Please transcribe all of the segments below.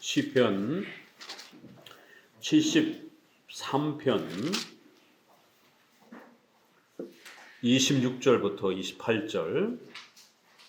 시편 73편 26절부터 28절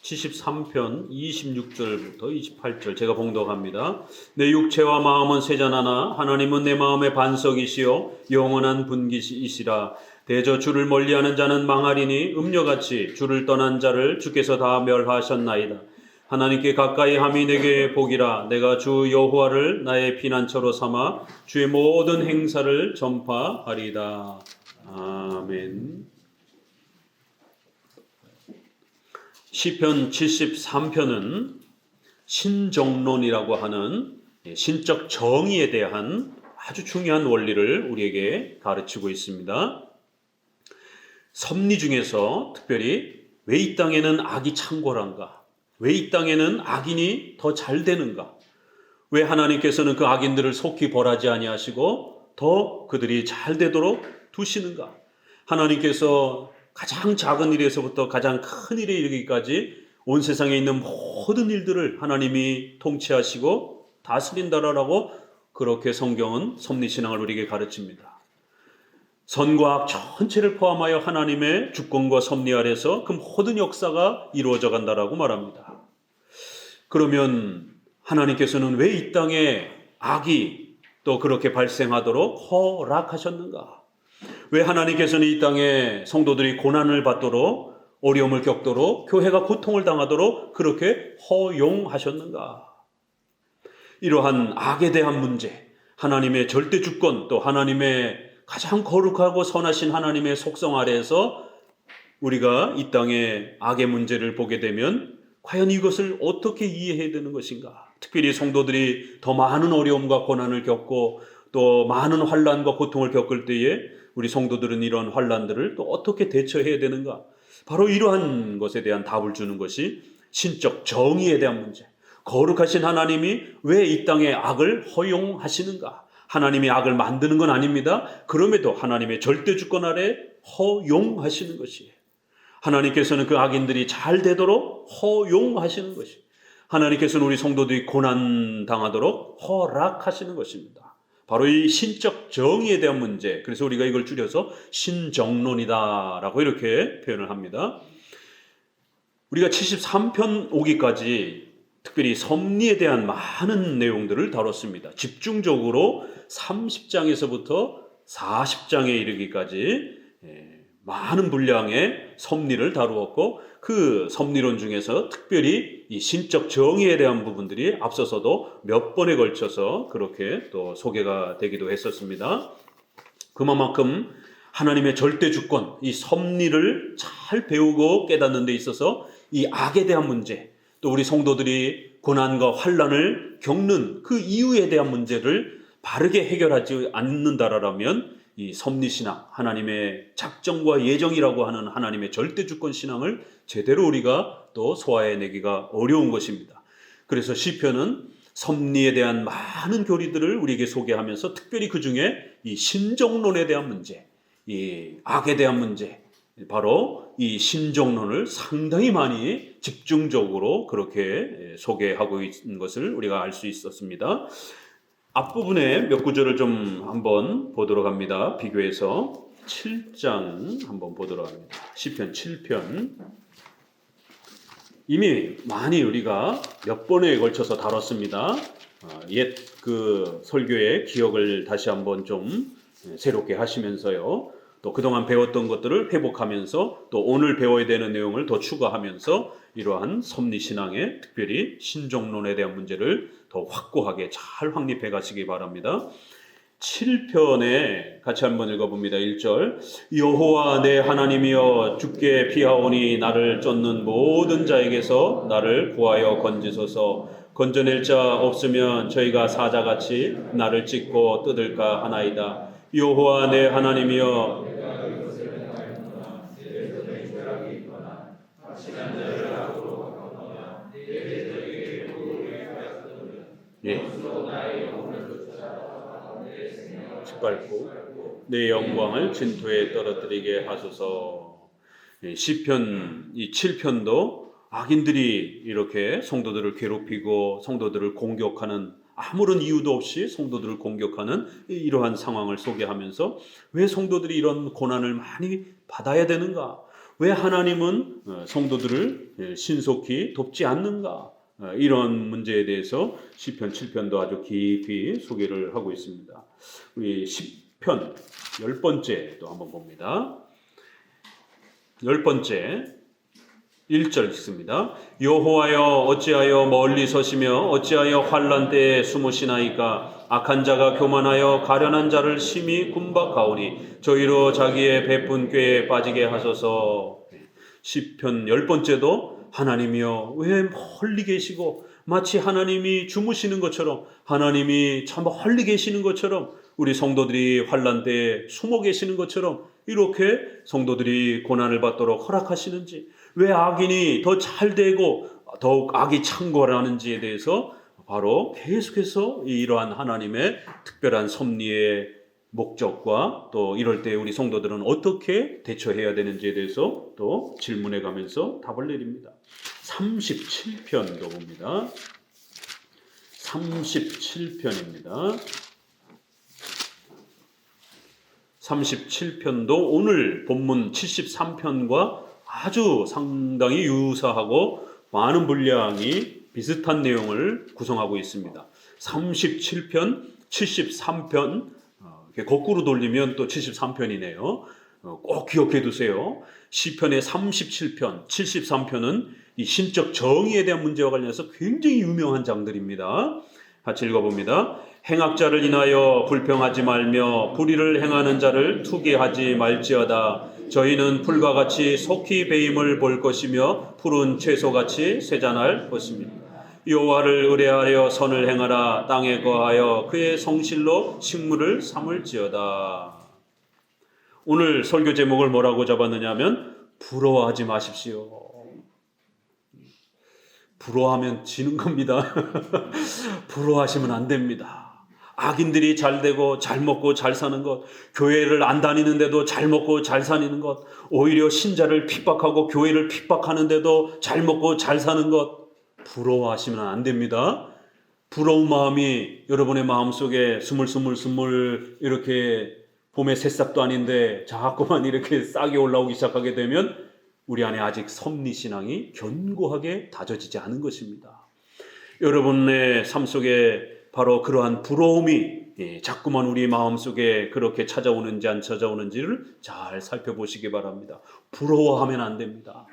73편 26절부터 28절 제가 봉독합니다. 내 육체와 마음은 쇠잔하나 하나님은 내 마음의 반석이시요 영원한 분기이시라. 대저 주를 멀리하는 자는 망하리니 음녀같이 주를 떠난 자를 주께서 다 멸하셨나이다. 하나님께 가까이 함이 내게 복이라. 내가 주 여호와를 나의 피난처로 삼아 주의 모든 행사를 전파하리다. 아멘. 시편 73편은 신정론이라고 하는 신적 정의에 대한 아주 중요한 원리를 우리에게 가르치고 있습니다. 섭리 중에서 특별히 왜 이 땅에는 악이 창궐한가? 왜 이 땅에는 악인이 더 잘 되는가? 왜 하나님께서는 그 악인들을 속히 벌하지 아니하시고 더 그들이 잘 되도록 두시는가? 하나님께서 가장 작은 일에서부터 가장 큰 일에 이르기까지 온 세상에 있는 모든 일들을 하나님이 통치하시고 다스린다라고 그렇게 성경은 섭리신앙을 우리에게 가르칩니다. 선과 악 전체를 포함하여 하나님의 주권과 섭리 아래서 그 모든 역사가 이루어져 간다라고 말합니다. 그러면 하나님께서는 왜 이 땅에 악이 또 그렇게 발생하도록 허락하셨는가? 왜 하나님께서는 이 땅에 성도들이 고난을 받도록 어려움을 겪도록 교회가 고통을 당하도록 그렇게 허용하셨는가? 이러한 악에 대한 문제, 하나님의 절대 주권 또 하나님의 가장 거룩하고 선하신 하나님의 속성 아래에서 우리가 이 땅의 악의 문제를 보게 되면 과연 이것을 어떻게 이해해야 되는 것인가? 특별히 성도들이 더 많은 어려움과 고난을 겪고 또 많은 환난과 고통을 겪을 때에 우리 성도들은 이런 환난들을 또 어떻게 대처해야 되는가? 바로 이러한 것에 대한 답을 주는 것이 신적 정의에 대한 문제. 거룩하신 하나님이 왜 이 땅에 악을 허용하시는가? 하나님이 악을 만드는 건 아닙니다. 그럼에도 하나님의 절대 주권 아래 허용하시는 것이에요. 하나님께서는 그 악인들이 잘 되도록 허용하시는 것이에요. 하나님께서는 우리 성도들이 고난 당하도록 허락하시는 것입니다. 바로 이 신적 정의에 대한 문제. 그래서 우리가 이걸 줄여서 신정론이다라고 이렇게 표현을 합니다. 우리가 73편 오기까지 특별히 섭리에 대한 많은 내용들을 다뤘습니다. 집중적으로 30장에서부터 40장에 이르기까지 많은 분량의 섭리를 다루었고 그 섭리론 중에서 특별히 이 신적 정의에 대한 부분들이 앞서서도 몇 번에 걸쳐서 그렇게 또 소개가 되기도 했었습니다. 그만큼 하나님의 절대 주권, 이 섭리를 잘 배우고 깨닫는 데 있어서 이 악에 대한 문제, 또 우리 성도들이 고난과 환난을 겪는 그 이유에 대한 문제를 바르게 해결하지 않는다라면 이 섭리신앙, 하나님의 작정과 예정이라고 하는 하나님의 절대주권 신앙을 제대로 우리가 또 소화해내기가 어려운 것입니다. 그래서 시편은 섭리에 대한 많은 교리들을 우리에게 소개하면서 특별히 그 중에 이 신정론에 대한 문제, 이 악에 대한 문제, 바로 이 신정론을 상당히 많이 집중적으로 그렇게 소개하고 있는 것을 우리가 알 수 있었습니다. 앞부분에 몇 구절을 좀 한번 보도록 합니다. 비교해서 7장 한번 보도록 합니다. 시편 7편. 이미 많이 우리가 몇 번에 걸쳐서 다뤘습니다. 옛 그 설교의 기억을 다시 한번 좀 새롭게 하시면서요. 또 그동안 배웠던 것들을 회복하면서 또 오늘 배워야 되는 내용을 더 추가하면서 이러한 섭리신앙의 특별히 신정론에 대한 문제를 더 확고하게 잘 확립해 가시기 바랍니다. 7편에 같이 한번 읽어봅니다. 1절 여호와 내 하나님이여 주께 피하오니 나를 쫓는 모든 자에게서 나를 구하여 건지소서. 건져낼 자 없으면 저희가 사자같이 나를 찢고 뜯을까 하나이다. 여호와 내 하나님이여 짓밟고 내 영광을 진토에 떨어뜨리게 하소서. 시편 이 7편도 악인들이 이렇게 성도들을 괴롭히고 성도들을 공격하는 아무런 이유도 없이 성도들을 공격하는 이러한 상황을 소개하면서 왜 성도들이 이런 고난을 많이 받아야 되는가? 왜 하나님은 성도들을 신속히 돕지 않는가? 이런 문제에 대해서 시편 7편도 아주 깊이 소개를 하고 있습니다. 우리 시편 10번째 또 한번 봅니다. 10번째 1절 읽습니다. 여호와여 어찌하여 멀리 서시며 어찌하여 환난 때에 숨으시나이까? 악한 자가 교만하여 가련한 자를 심히 군박하오니 저희로 자기의 베푼 꾀에 빠지게 하소서. 시편 10번째도 하나님이여 왜 멀리 계시고 마치 하나님이 주무시는 것처럼 하나님이 참 멀리 계시는 것처럼 우리 성도들이 환난 때에 숨어 계시는 것처럼 이렇게 성도들이 고난을 받도록 허락하시는지, 왜 악인이 더 잘되고 더욱 악이 창궐하는지에 대해서 바로 계속해서 이러한 하나님의 특별한 섭리의 목적과 또 이럴 때 우리 성도들은 어떻게 대처해야 되는지에 대해서 또 질문해 가면서 답을 내립니다. 37편도 봅니다. 37편입니다. 37편도 오늘 본문 73편과 아주 상당히 유사하고 많은 분량이 비슷한 내용을 구성하고 있습니다. 37편, 73편, 거꾸로 돌리면 또 73편이네요. 꼭 기억해 두세요. 시편의 37편, 73편은 이 신적 정의에 대한 문제와 관련해서 굉장히 유명한 장들입니다. 같이 읽어봅니다. 행악자를 인하여 불평하지 말며 불의를 행하는 자를 투기하지 말지어다. 저희는 풀과 같이 속히 배임을 볼 것이며 푸른 채소같이 쇠잔할 것입니다. 여호와를 의뢰하여 선을 행하라. 땅에 거하여 그의 성실로 식물을 삼을지어다. 오늘 설교 제목을 뭐라고 잡았느냐 하면 부러워하지 마십시오. 부러워하면 지는 겁니다. 부러워하시면 안 됩니다. 악인들이 잘 되고 잘 먹고 잘 사는 것, 교회를 안 다니는데도 잘 먹고 잘 사는 것, 오히려 신자를 핍박하고 교회를 핍박하는데도 잘 먹고 잘 사는 것, 부러워하시면 안 됩니다. 부러운 마음이 여러분의 마음속에 스물스물 이렇게 봄의 새싹도 아닌데 자꾸만 이렇게 싹이 올라오기 시작하게 되면 우리 안에 아직 섭리신앙이 견고하게 다져지지 않은 것입니다. 여러분의 삶 속에 바로 그러한 부러움이 자꾸만 우리 마음속에 그렇게 찾아오는지 안 찾아오는지를 잘 살펴보시기 바랍니다. 부러워하면 안 됩니다.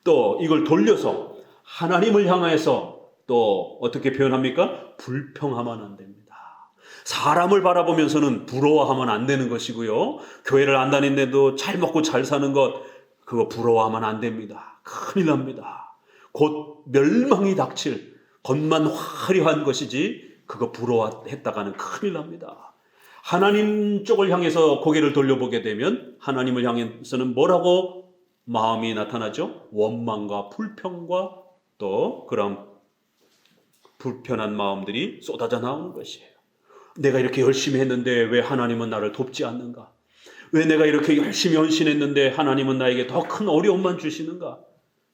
또 이걸 돌려서 하나님을 향해서 또 어떻게 표현합니까? 불평하면 안 됩니다. 사람을 바라보면서는 부러워하면 안 되는 것이고요. 교회를 안 다니는데도 잘 먹고 잘 사는 것, 그거 부러워하면 안 됩니다. 큰일 납니다. 곧 멸망이 닥칠 겉만 화려한 것이지 그거 부러워했다가는 큰일 납니다. 하나님 쪽을 향해서 고개를 돌려보게 되면 하나님을 향해서는 뭐라고 마음이 나타나죠? 원망과 불평과 또 그런 불편한 마음들이 쏟아져 나오는 것이에요. 내가 이렇게 열심히 했는데 왜 하나님은 나를 돕지 않는가? 왜 내가 이렇게 열심히 헌신했는데 하나님은 나에게 더 큰 어려움만 주시는가?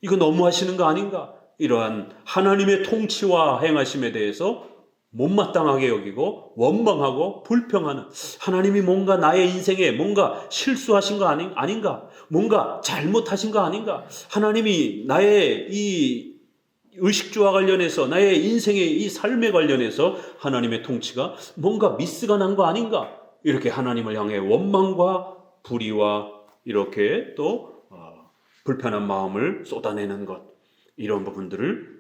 이거 너무하시는 거 아닌가? 이러한 하나님의 통치와 행하심에 대해서 못마땅하게 여기고 원망하고 불평하는, 하나님이 뭔가 나의 인생에 뭔가 실수하신 거 아닌가? 뭔가 잘못하신 거 아닌가? 하나님이 나의 이 의식주와 관련해서 나의 인생의 이 삶에 관련해서 하나님의 통치가 뭔가 미스가 난 거 아닌가? 이렇게 하나님을 향해 원망과 불의와 이렇게 또 불편한 마음을 쏟아내는 것, 이런 부분들을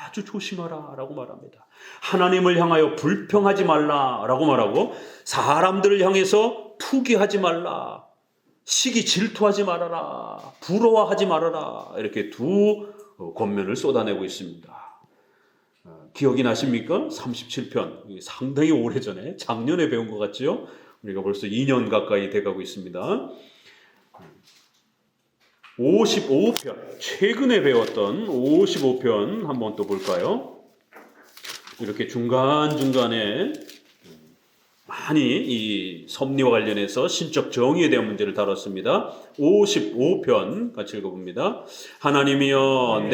아주 조심하라 라고 말합니다. 하나님을 향하여 불평하지 말라 라고 말하고, 사람들을 향해서 투기하지 말라, 시기 질투하지 말아라, 부러워하지 말아라, 이렇게 두 권면을 쏟아내고 있습니다. 기억이 나십니까? 37편, 상당히 오래전에 작년에 배운 것 같죠? 우리가 벌써 2년 가까이 돼가고 있습니다. 55편, 최근에 배웠던 55편 한번 또 볼까요? 이렇게 중간중간에 많이 이 섭리와 관련해서 신적 정의에 대한 문제를 다뤘습니다. 55편 같이 읽어봅니다. 하나님이여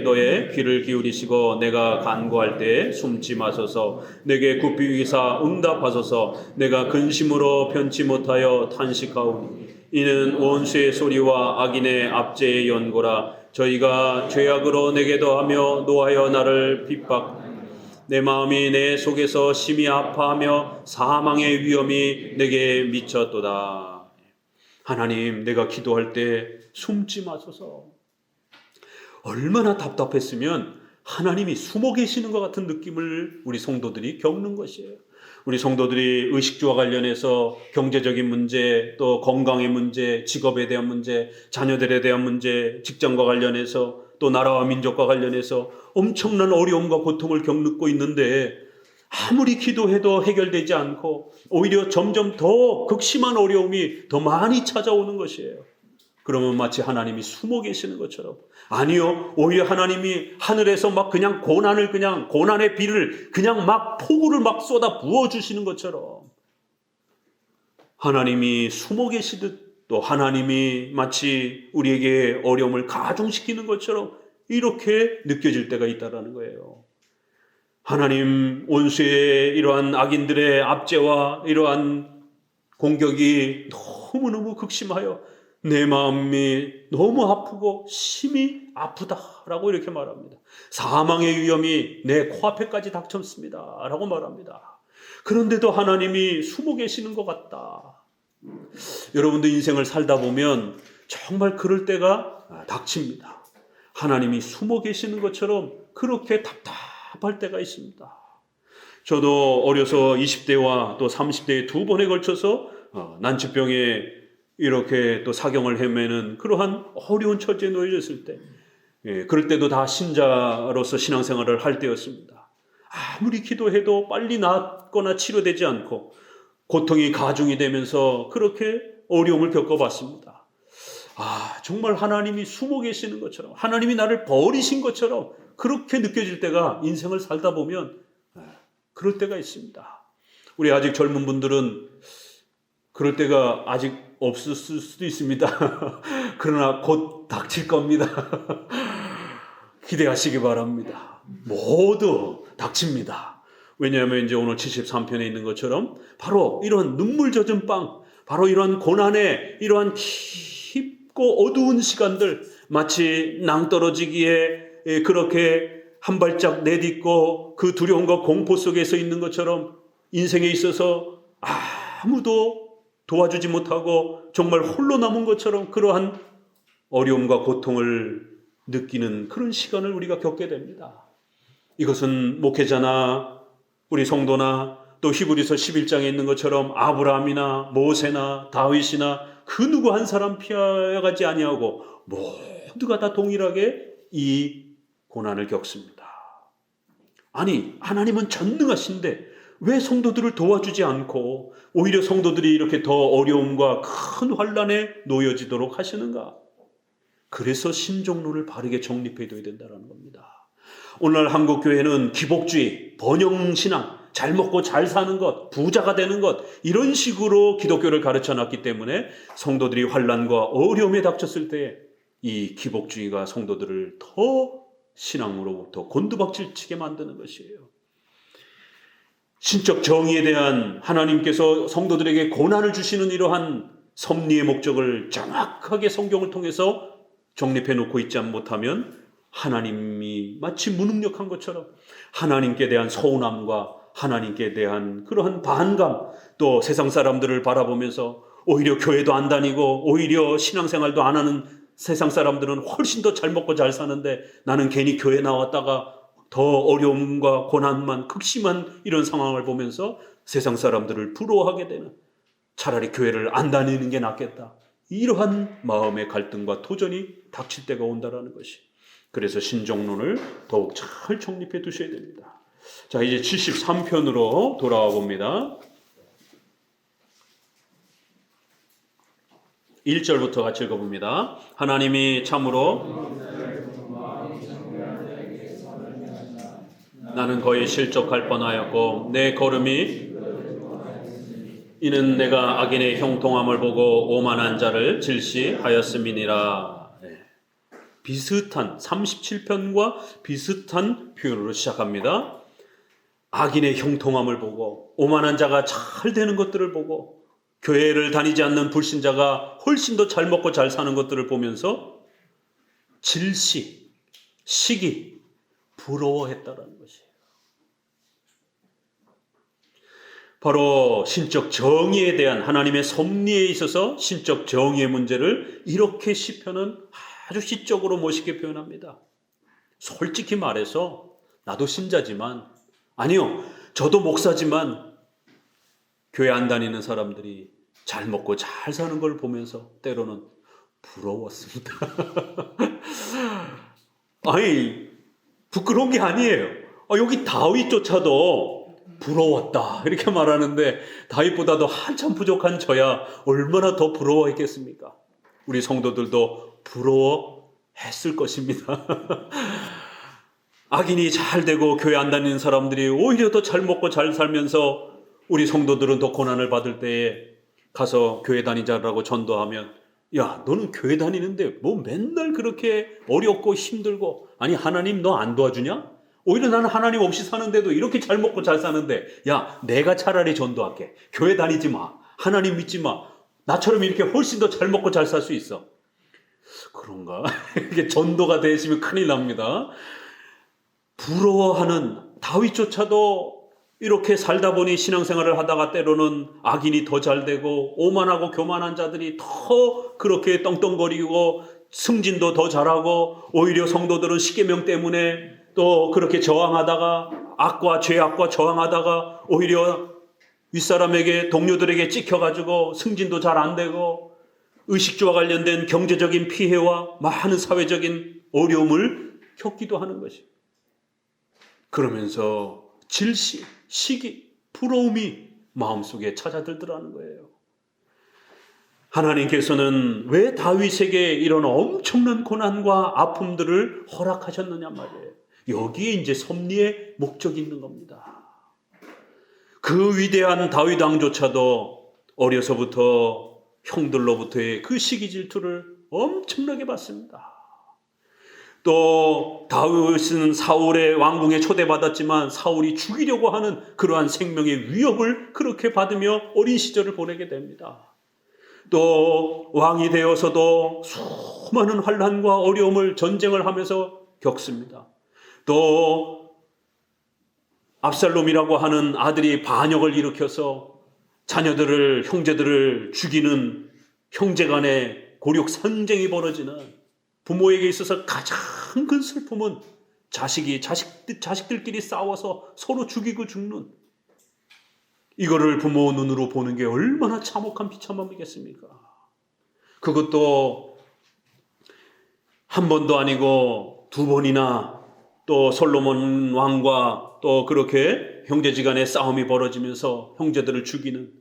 너의 귀를 기울이시고 내가 간구할 때 숨지 마소서. 내게 굽히 위사 응답하소서. 내가 근심으로 편치 못하여 탄식하오니 이는 원수의 소리와 악인의 압제의 연고라. 저희가 죄악으로 내게 더하며 노하여 나를 핍박. 내 마음이 내 속에서 심히 아파하며 사망의 위험이 내게 미쳤도다. 하나님, 내가 기도할 때 숨지 마소서. 얼마나 답답했으면 하나님이 숨어 계시는 것 같은 느낌을 우리 성도들이 겪는 것이에요. 우리 성도들이 의식주와 관련해서 경제적인 문제, 또 건강의 문제, 직업에 대한 문제, 자녀들에 대한 문제, 직장과 관련해서 또 나라와 민족과 관련해서 엄청난 어려움과 고통을 겪고 있는데 아무리 기도해도 해결되지 않고 오히려 점점 더 극심한 어려움이 더 많이 찾아오는 것이에요. 그러면 마치 하나님이 숨어 계시는 것처럼, 아니요, 오히려 하나님이 하늘에서 막 그냥 고난의 비를 그냥 막 폭우를 막 쏟아 부어주시는 것처럼 하나님이 숨어 계시듯, 또 하나님이 마치 우리에게 어려움을 가중시키는 것처럼 이렇게 느껴질 때가 있다라는 거예요. 하나님, 원수의 이러한 악인들의 압제와 이러한 공격이 너무너무 극심하여 내 마음이 너무 아프고 심히 아프다라고 이렇게 말합니다. 사망의 위험이 내 코앞에까지 닥쳤습니다 라고 말합니다. 그런데도 하나님이 숨어 계시는 것 같다. 여러분도 인생을 살다 보면 정말 그럴 때가 닥칩니다. 하나님이 숨어 계시는 것처럼 그렇게 답답할 때가 있습니다. 저도 어려서 20대와 또 30대에 두 번에 걸쳐서 난치병에 이렇게 또 사경을 헤매는 그러한 어려운 처지에 놓여졌을 때, 그럴 때도 다 신자로서 신앙생활을 할 때였습니다. 아무리 기도해도 빨리 낫거나 치료되지 않고 고통이 가중이 되면서 그렇게 어려움을 겪어봤습니다. 정말 하나님이 숨어 계시는 것처럼, 하나님이 나를 버리신 것처럼 그렇게 느껴질 때가 인생을 살다 보면 그럴 때가 있습니다. 우리 아직 젊은 분들은 그럴 때가 아직 없을 수도 있습니다. 그러나 곧 닥칠 겁니다. 기대하시기 바랍니다. 모두 닥칩니다. 왜냐하면 이제 오늘 73편에 있는 것처럼 바로 이런 눈물 젖은 빵, 바로 이런 고난의 이러한 깊고 어두운 시간들, 마치 낭떠러지기에 그렇게 한 발짝 내딛고 그 두려움과 공포 속에서 있는 것처럼 인생에 있어서 아무도 도와주지 못하고 정말 홀로 남은 것처럼 그러한 어려움과 고통을 느끼는 그런 시간을 우리가 겪게 됩니다. 이것은 목회자나 우리 성도나 또 히브리서 11장에 있는 것처럼 아브라함이나 모세나 다윗이나 그 누구 한 사람 피하가지 아니하고 모두가 다 동일하게 이 고난을 겪습니다. 아니, 하나님은 전능하신데 왜 성도들을 도와주지 않고 오히려 성도들이 이렇게 더 어려움과 큰 환난에 놓여지도록 하시는가? 그래서 신종론을 바르게 정립해둬야 된다는 겁니다. 오늘날 한국교회는 기복주의, 번영신앙, 잘 먹고 잘 사는 것, 부자가 되는 것, 이런 식으로 기독교를 가르쳐놨기 때문에 성도들이 환난과 어려움에 닥쳤을 때 이 기복주의가 성도들을 더 신앙으로부터 곤두박질치게 만드는 것이에요. 신적 정의에 대한 하나님께서 성도들에게 고난을 주시는 이러한 섭리의 목적을 정확하게 성경을 통해서 정립해 놓고 있지 못하면 하나님이 마치 무능력한 것처럼 하나님께 대한 서운함과 하나님께 대한 그러한 반감, 또 세상 사람들을 바라보면서 오히려 교회도 안 다니고 오히려 신앙생활도 안 하는 세상 사람들은 훨씬 더 잘 먹고 잘 사는데 나는 괜히 교회 나왔다가 더 어려움과 고난만 극심한 이런 상황을 보면서 세상 사람들을 부러워하게 되는, 차라리 교회를 안 다니는 게 낫겠다, 이러한 마음의 갈등과 도전이 닥칠 때가 온다라는 것이. 그래서 신종론을 더욱 잘 정립해 두셔야 됩니다. 자, 이제 73편으로 돌아와 봅니다. 1절부터 같이 읽어봅니다. 하나님이 참으로 나는 거의 실족할 뻔하였고 내 걸음이 이는 내가 악인의 형통함을 보고 오만한 자를 질시하였음이니라. 비슷한 37편과 비슷한 표현으로 시작합니다. 악인의 형통함을 보고 오만한 자가 잘 되는 것들을 보고 교회를 다니지 않는 불신자가 훨씬 더 잘 먹고 잘 사는 것들을 보면서 질시, 시기, 부러워했다라는 것이에요. 바로 신적 정의에 대한 하나님의 섭리에 있어서 신적 정의의 문제를 이렇게 시편은 아주 시적으로 멋있게 표현합니다. 솔직히 말해서 나도 신자지만, 아니요, 저도 목사지만 교회 안 다니는 사람들이 잘 먹고 잘 사는 걸 보면서 때로는 부러웠습니다. 아니, 부끄러운 게 아니에요. 여기 다윗조차도 부러웠다 이렇게 말하는데 다윗보다도 한참 부족한 저야 얼마나 더 부러워했겠습니까? 우리 성도들도 부러워했을 것입니다. 악인이 잘 되고 교회 안 다니는 사람들이 오히려 더 잘 먹고 잘 살면서 우리 성도들은 더 고난을 받을 때에 가서 교회 다니자라고 전도하면, 야, 너는 교회 다니는데 뭐 맨날 그렇게 어렵고 힘들고, 아니 하나님 너 안 도와주냐? 오히려 나는 하나님 없이 사는데도 이렇게 잘 먹고 잘 사는데, 야, 내가 차라리 전도할게. 교회 다니지 마. 하나님 믿지 마. 나처럼 이렇게 훨씬 더 잘 먹고 잘 살 수 있어. 그런가? 이게 전도가 되시면 큰일 납니다. 부러워하는 다윗조차도 이렇게 살다 보니 신앙생활을 하다가 때로는 악인이 더 잘 되고 오만하고 교만한 자들이 더 그렇게 떵떵거리고 승진도 더 잘하고 오히려 성도들은 십계명 때문에 또 그렇게 저항하다가 죄악과 저항하다가 오히려 윗사람에게 동료들에게 찍혀가지고 승진도 잘 안 되고 의식주와 관련된 경제적인 피해와 많은 사회적인 어려움을 겪기도 하는 것이. 그러면서 질시, 시기, 부러움이 마음속에 찾아들더라는 거예요. 하나님께서는 왜 다윗에게 이런 엄청난 고난과 아픔들을 허락하셨느냐 말이에요. 여기에 이제 섭리의 목적이 있는 겁니다. 그 위대한 다윗 왕조차도 어려서부터 형들로부터의 그 시기 질투를 엄청나게 받습니다. 또 다윗은 사울의 왕궁에 초대받았지만 사울이 죽이려고 하는 그러한 생명의 위협을 그렇게 받으며 어린 시절을 보내게 됩니다. 또 왕이 되어서도 수많은 환난과 어려움을 전쟁을 하면서 겪습니다. 또 압살롬이라고 하는 아들이 반역을 일으켜서 자녀들을, 형제들을 죽이는 형제간의 고력 선쟁이 벌어지는, 부모에게 있어서 가장 큰 슬픔은 자식들끼리 싸워서 서로 죽이고 죽는, 이거를 부모 눈으로 보는 게 얼마나 참혹한 비참함이겠습니까? 그것도 한 번도 아니고 두 번이나 또 솔로몬 왕과 또 그렇게 형제지간의 싸움이 벌어지면서 형제들을 죽이는,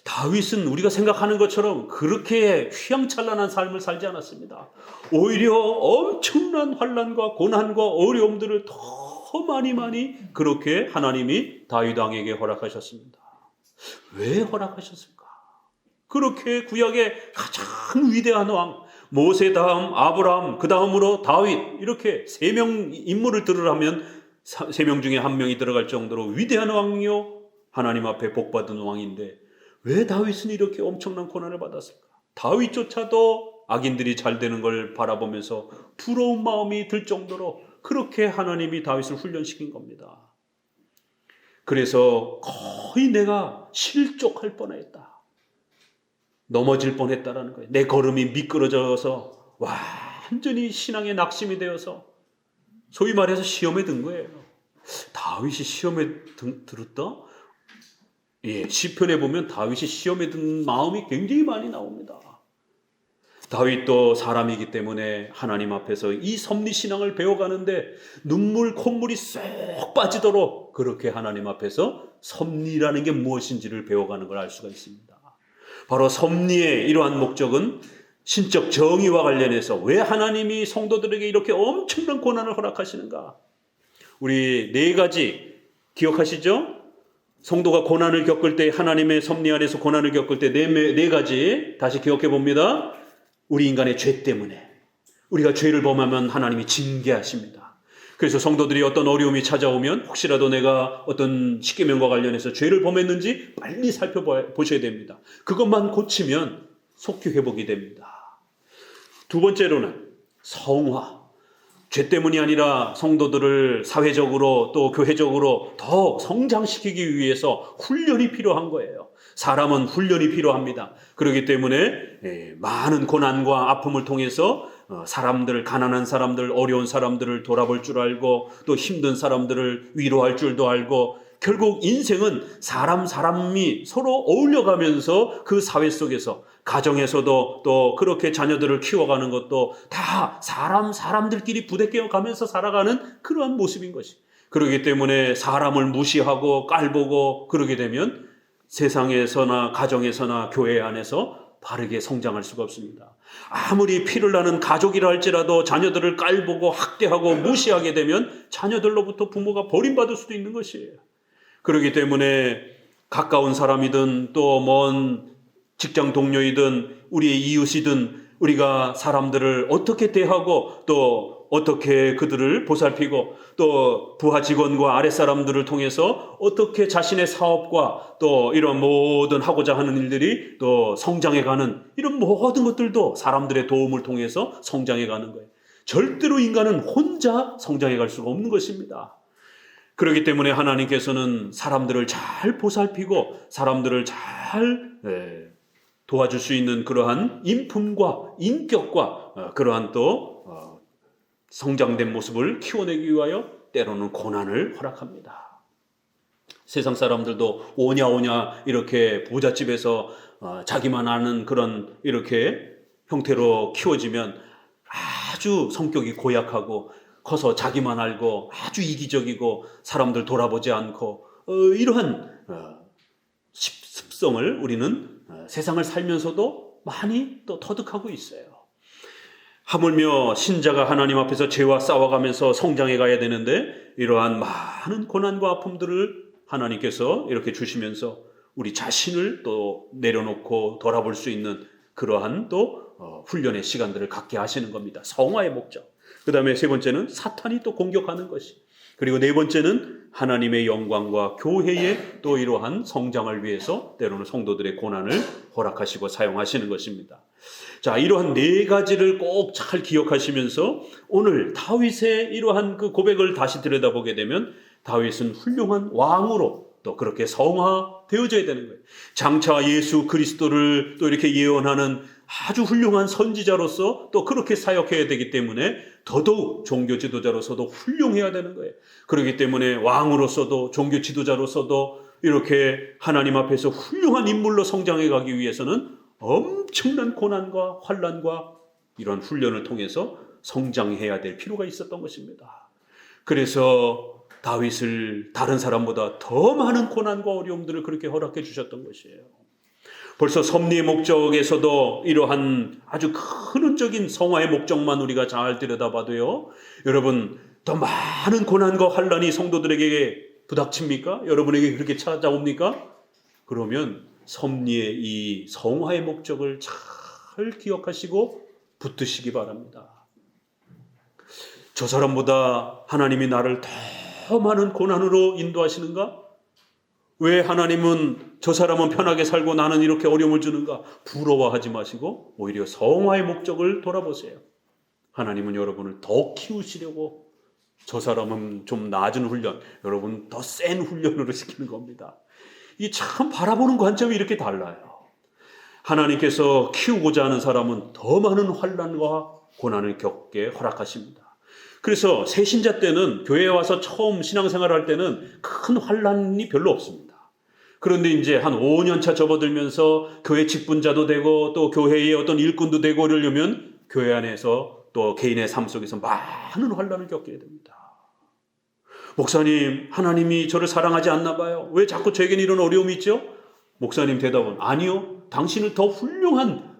다윗은 우리가 생각하는 것처럼 그렇게 휘황찬란한 삶을 살지 않았습니다. 오히려 엄청난 환난과 고난과 어려움들을 더 많이 그렇게 하나님이 다윗 왕에게 허락하셨습니다. 왜 허락하셨을까? 그렇게 구약의 가장 위대한 왕, 모세 다음 아브라함, 그 다음으로 다윗, 이렇게 세 명 인물을 들으라면 세 명 중에 한 명이 들어갈 정도로 위대한 왕이요 하나님 앞에 복받은 왕인데 왜 다윗은 이렇게 엄청난 고난을 받았을까? 다윗조차도 악인들이 잘 되는 걸 바라보면서 부러운 마음이 들 정도로 그렇게 하나님이 다윗을 훈련시킨 겁니다. 그래서 거의 내가 실족할 뻔했다, 넘어질 뻔했다라는 거예요. 내 걸음이 미끄러져서 완전히 신앙의 낙심이 되어서 소위 말해서 시험에 든 거예요. 다윗이 시험에 들었다? 예, 시편에 보면 다윗이 시험에 든 마음이 굉장히 많이 나옵니다. 다윗도 사람이기 때문에 하나님 앞에서 이 섭리신앙을 배워가는데 눈물 콧물이 쏙 빠지도록 그렇게 하나님 앞에서 섭리라는 게 무엇인지를 배워가는 걸 알 수가 있습니다. 바로 섭리의 이러한 목적은 신적 정의와 관련해서 왜 하나님이 성도들에게 이렇게 엄청난 고난을 허락하시는가? 우리 네 가지 기억하시죠? 성도가 고난을 겪을 때, 하나님의 섭리 안에서 고난을 겪을 때 네 가지 다시 기억해 봅니다. 우리 인간의 죄 때문에 우리가 죄를 범하면 하나님이 징계하십니다. 그래서 성도들이 어떤 어려움이 찾아오면 혹시라도 내가 어떤 십계명과 관련해서 죄를 범했는지 빨리 살펴보셔야 됩니다. 그것만 고치면 속히 회복이 됩니다. 두 번째로는 성화. 죄 때문이 아니라 성도들을 사회적으로 또 교회적으로 더 성장시키기 위해서 훈련이 필요한 거예요. 사람은 훈련이 필요합니다. 그렇기 때문에 많은 고난과 아픔을 통해서 사람들, 가난한 사람들, 어려운 사람들을 돌아볼 줄 알고 또 힘든 사람들을 위로할 줄도 알고, 결국 인생은 사람이 서로 어울려가면서 그 사회 속에서, 가정에서도 또 그렇게 자녀들을 키워가는 것도 다 사람들끼리 부대껴 가면서 살아가는 그러한 모습인 것이. 그렇기 때문에 사람을 무시하고 깔보고 그러게 되면 세상에서나 가정에서나 교회 안에서 바르게 성장할 수가 없습니다. 아무리 피를 나는 가족이라 할지라도 자녀들을 깔보고 학대하고 무시하게 되면 자녀들로부터 부모가 버림받을 수도 있는 것이에요. 그렇기 때문에 가까운 사람이든 또 먼 직장 동료이든 우리의 이웃이든 우리가 사람들을 어떻게 대하고 또 어떻게 그들을 보살피고 또 부하 직원과 아랫사람들을 통해서 어떻게 자신의 사업과 또 이런 모든 하고자 하는 일들이 또 성장해가는, 이런 모든 것들도 사람들의 도움을 통해서 성장해가는 거예요. 절대로 인간은 혼자 성장해갈 수가 없는 것입니다. 그렇기 때문에 하나님께서는 사람들을 잘 보살피고 사람들을 잘 도와줄 수 있는 그러한 인품과 인격과 그러한 또 성장된 모습을 키워내기 위하여 때로는 고난을 허락합니다. 세상 사람들도 오냐 이렇게 부잣집에서 자기만 아는 그런 이렇게 형태로 키워지면 아주 성격이 고약하고 커서 자기만 알고 아주 이기적이고 사람들 돌아보지 않고 이러한 습성을 우리는 세상을 살면서도 많이 또 터득하고 있어요. 하물며 신자가 하나님 앞에서 죄와 싸워가면서 성장해 가야 되는데 이러한 많은 고난과 아픔들을 하나님께서 이렇게 주시면서 우리 자신을 또 내려놓고 돌아볼 수 있는 그러한 또 훈련의 시간들을 갖게 하시는 겁니다. 성화의 목적. 그 다음에 세 번째는 사탄이 또 공격하는 것이, 그리고 네 번째는 하나님의 영광과 교회의 또 이러한 성장을 위해서 때로는 성도들의 고난을 허락하시고 사용하시는 것입니다. 자, 이러한 네 가지를 꼭 잘 기억하시면서 오늘 다윗의 이러한 그 고백을 다시 들여다보게 되면 다윗은 훌륭한 왕으로 또 그렇게 성화되어져야 되는 거예요. 장차 예수 그리스도를 또 이렇게 예언하는 아주 훌륭한 선지자로서 또 그렇게 사역해야 되기 때문에 더더욱 종교 지도자로서도 훌륭해야 되는 거예요. 그렇기 때문에 왕으로서도 종교 지도자로서도 이렇게 하나님 앞에서 훌륭한 인물로 성장해 가기 위해서는 엄청난 고난과 환난과 이런 훈련을 통해서 성장해야 될 필요가 있었던 것입니다. 그래서 다윗을 다른 사람보다 더 많은 고난과 어려움들을 그렇게 허락해 주셨던 것이에요. 벌써 섭리의 목적에서도 이러한 아주 근원적인 성화의 목적만 우리가 잘 들여다봐도요, 여러분, 더 많은 고난과 환난이 성도들에게 부닥칩니까? 여러분에게 그렇게 찾아옵니까? 그러면 섭리의 이 성화의 목적을 잘 기억하시고 붙드시기 바랍니다. 저 사람보다 하나님이 나를 더 많은 고난으로 인도하시는가? 왜 하나님은 저 사람은 편하게 살고 나는 이렇게 어려움을 주는가? 부러워하지 마시고 오히려 성화의 목적을 돌아보세요. 하나님은 여러분을 더 키우시려고 저 사람은 좀 낮은 훈련, 여러분 더 센 훈련으로 시키는 겁니다. 이 참 바라보는 관점이 이렇게 달라요. 하나님께서 키우고자 하는 사람은 더 많은 환난과 고난을 겪게 허락하십니다. 그래서 새신자 때는 교회에 와서 처음 신앙생활을 할 때는 큰 환난이 별로 없습니다. 그런데 이제 한 5년 차 접어들면서 교회 직분자도 되고 또 교회의 어떤 일꾼도 되고 이러려면 교회 안에서 또 개인의 삶 속에서 많은 환난을 겪게 됩니다. 목사님, 하나님이 저를 사랑하지 않나 봐요. 왜 자꾸 저에게는 이런 어려움이 있죠? 목사님 대답은 아니요. 당신을 더 훌륭한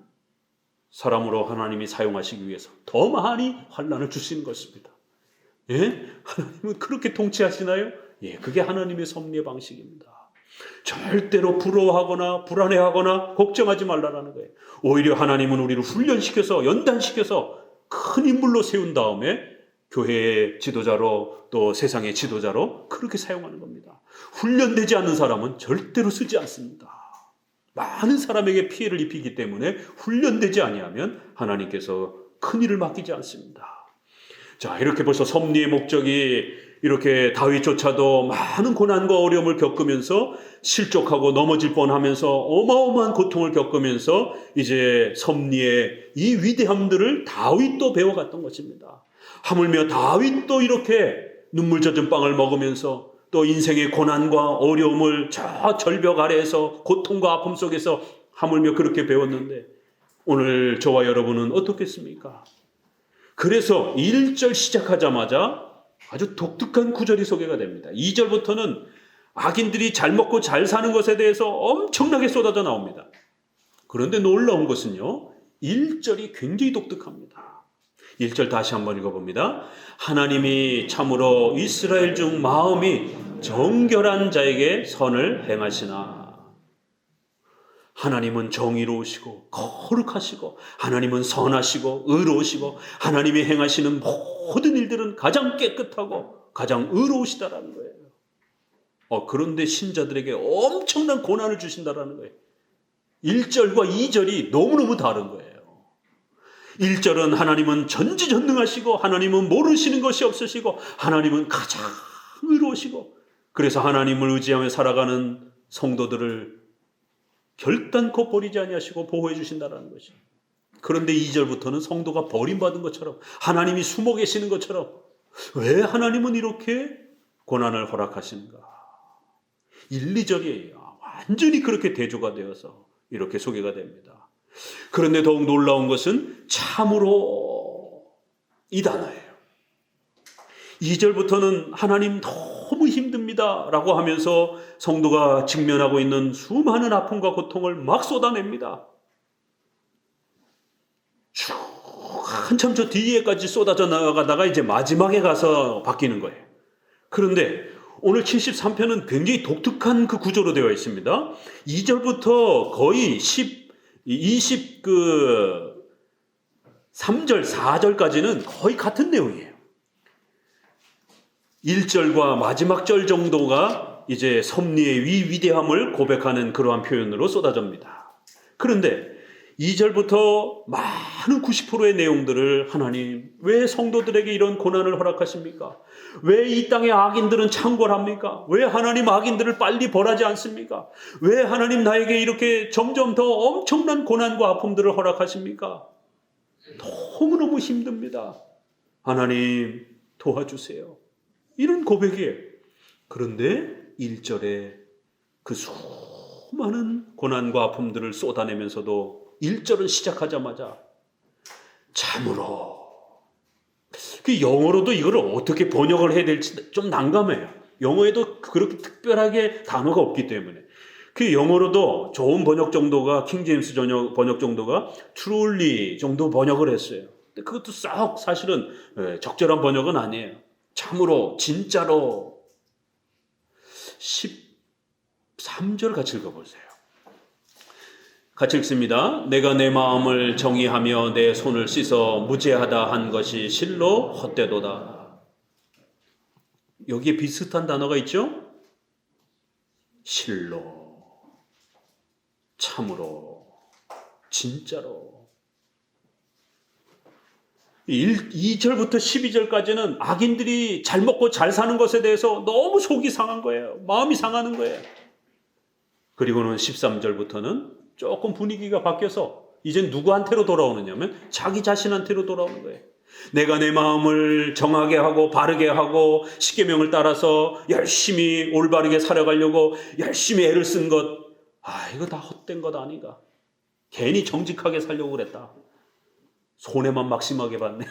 사람으로 하나님이 사용하시기 위해서 더 많이 환난을 주시는 것입니다. 예? 하나님은 그렇게 통치하시나요? 예, 그게 하나님의 섭리의 방식입니다. 절대로 부러워하거나 불안해하거나 걱정하지 말라는 거예요. 오히려 하나님은 우리를 훈련시켜서 연단시켜서 큰 인물로 세운 다음에 교회의 지도자로 또 세상의 지도자로 그렇게 사용하는 겁니다. 훈련되지 않는 사람은 절대로 쓰지 않습니다. 많은 사람에게 피해를 입히기 때문에 훈련되지 아니하면 하나님께서 큰 일을 맡기지 않습니다. 자, 이렇게 벌써 섭리의 목적이 이렇게 다윗조차도 많은 고난과 어려움을 겪으면서 실족하고 넘어질 뻔하면서 어마어마한 고통을 겪으면서 이제 섭리의 이 위대함들을 다윗도 배워갔던 것입니다. 하물며 다윗도 이렇게 눈물 젖은 빵을 먹으면서 또 인생의 고난과 어려움을 저 절벽 아래에서 고통과 아픔 속에서 하물며 그렇게 배웠는데 오늘 저와 여러분은 어떻겠습니까? 그래서 1절 시작하자마자 아주 독특한 구절이 소개가 됩니다. 2절부터는 악인들이 잘 먹고 잘 사는 것에 대해서 엄청나게 쏟아져 나옵니다. 그런데 놀라운 것은요, 1절이 굉장히 독특합니다. 1절 다시 한번 읽어봅니다. 하나님이 참으로 이스라엘 중 마음이 정결한 자에게 선을 행하시나. 하나님은 정의로우시고 거룩하시고 하나님은 선하시고 의로우시고 하나님이 행하시는 모든 일들은 가장 깨끗하고 가장 의로우시다라는 거예요. 그런데 신자들에게 엄청난 고난을 주신다라는 거예요. 1절과 2절이 너무너무 다른 거예요. 1절은 하나님은 전지전능하시고 하나님은 모르시는 것이 없으시고 하나님은 가장 의로우시고 그래서 하나님을 의지하며 살아가는 성도들을 결단코 버리지 아니하시고 보호해 주신다는 것이죠. 그런데 2절부터는 성도가 버림받은 것처럼 하나님이 숨어 계시는 것처럼 왜 하나님은 이렇게 고난을 허락하시는가? 1, 2절이 완전히 그렇게 대조가 되어서 이렇게 소개가 됩니다. 그런데 더욱 놀라운 것은 참으로 이 단어예요. 2절부터는 하나님 너무 힘듭니다 라고 하면서 성도가 직면하고 있는 수많은 아픔과 고통을 막 쏟아냅니다. 쭉 한참 저 뒤에까지 쏟아져 나가다가 이제 마지막에 가서 바뀌는 거예요. 그런데 오늘 73편은 굉장히 독특한 그 구조로 되어 있습니다. 2절부터 거의 3절, 4절까지는 거의 같은 내용이에요. 1절과 마지막 절 정도가 이제 섭리의 위대함을 고백하는 그러한 표현으로 쏟아집니다. 그런데 2절부터 많은 90%의 내용들을 하나님 왜 성도들에게 이런 고난을 허락하십니까? 왜 이 땅의 악인들은 창궐합니까? 왜 하나님 악인들을 빨리 벌하지 않습니까? 왜 하나님 나에게 이렇게 점점 더 엄청난 고난과 아픔들을 허락하십니까? 너무너무 힘듭니다. 하나님 도와주세요. 이런 고백이에요. 그런데 1절에 그 수많은 고난과 아픔들을 쏟아내면서도 1절을 시작하자마자 참으로 그 영어로도 이걸 어떻게 번역을 해야 될지 좀 난감해요. 영어에도 그렇게 특별하게 단어가 없기 때문에 그 영어로도 좋은 번역 정도가 킹제임스 번역 정도가 truly 정도 번역을 했어요. 근데 그것도 싹 사실은 적절한 번역은 아니에요. 참으로 진짜로 13절 같이 읽어보세요. 같이 읽습니다. 내가 내 마음을 정의하며 내 손을 씻어 무죄하다 한 것이 실로 헛되도다. 여기에 비슷한 단어가 있죠? 실로, 참으로, 진짜로. 2절부터 12절까지는 악인들이 잘 먹고 잘 사는 것에 대해서 너무 속이 상한 거예요. 마음이 상하는 거예요. 그리고는 13절부터는 조금 분위기가 바뀌어서 이제 누구한테로 돌아오느냐면 자기 자신한테로 돌아오는 거예요. 내가 내 마음을 정하게 하고 바르게 하고 십계명을 따라서 열심히 올바르게 살아가려고 열심히 애를 쓴 것, 이거 다 헛된 것 아닌가? 괜히 정직하게 살려고 그랬다. 손해만 막심하게 봤네.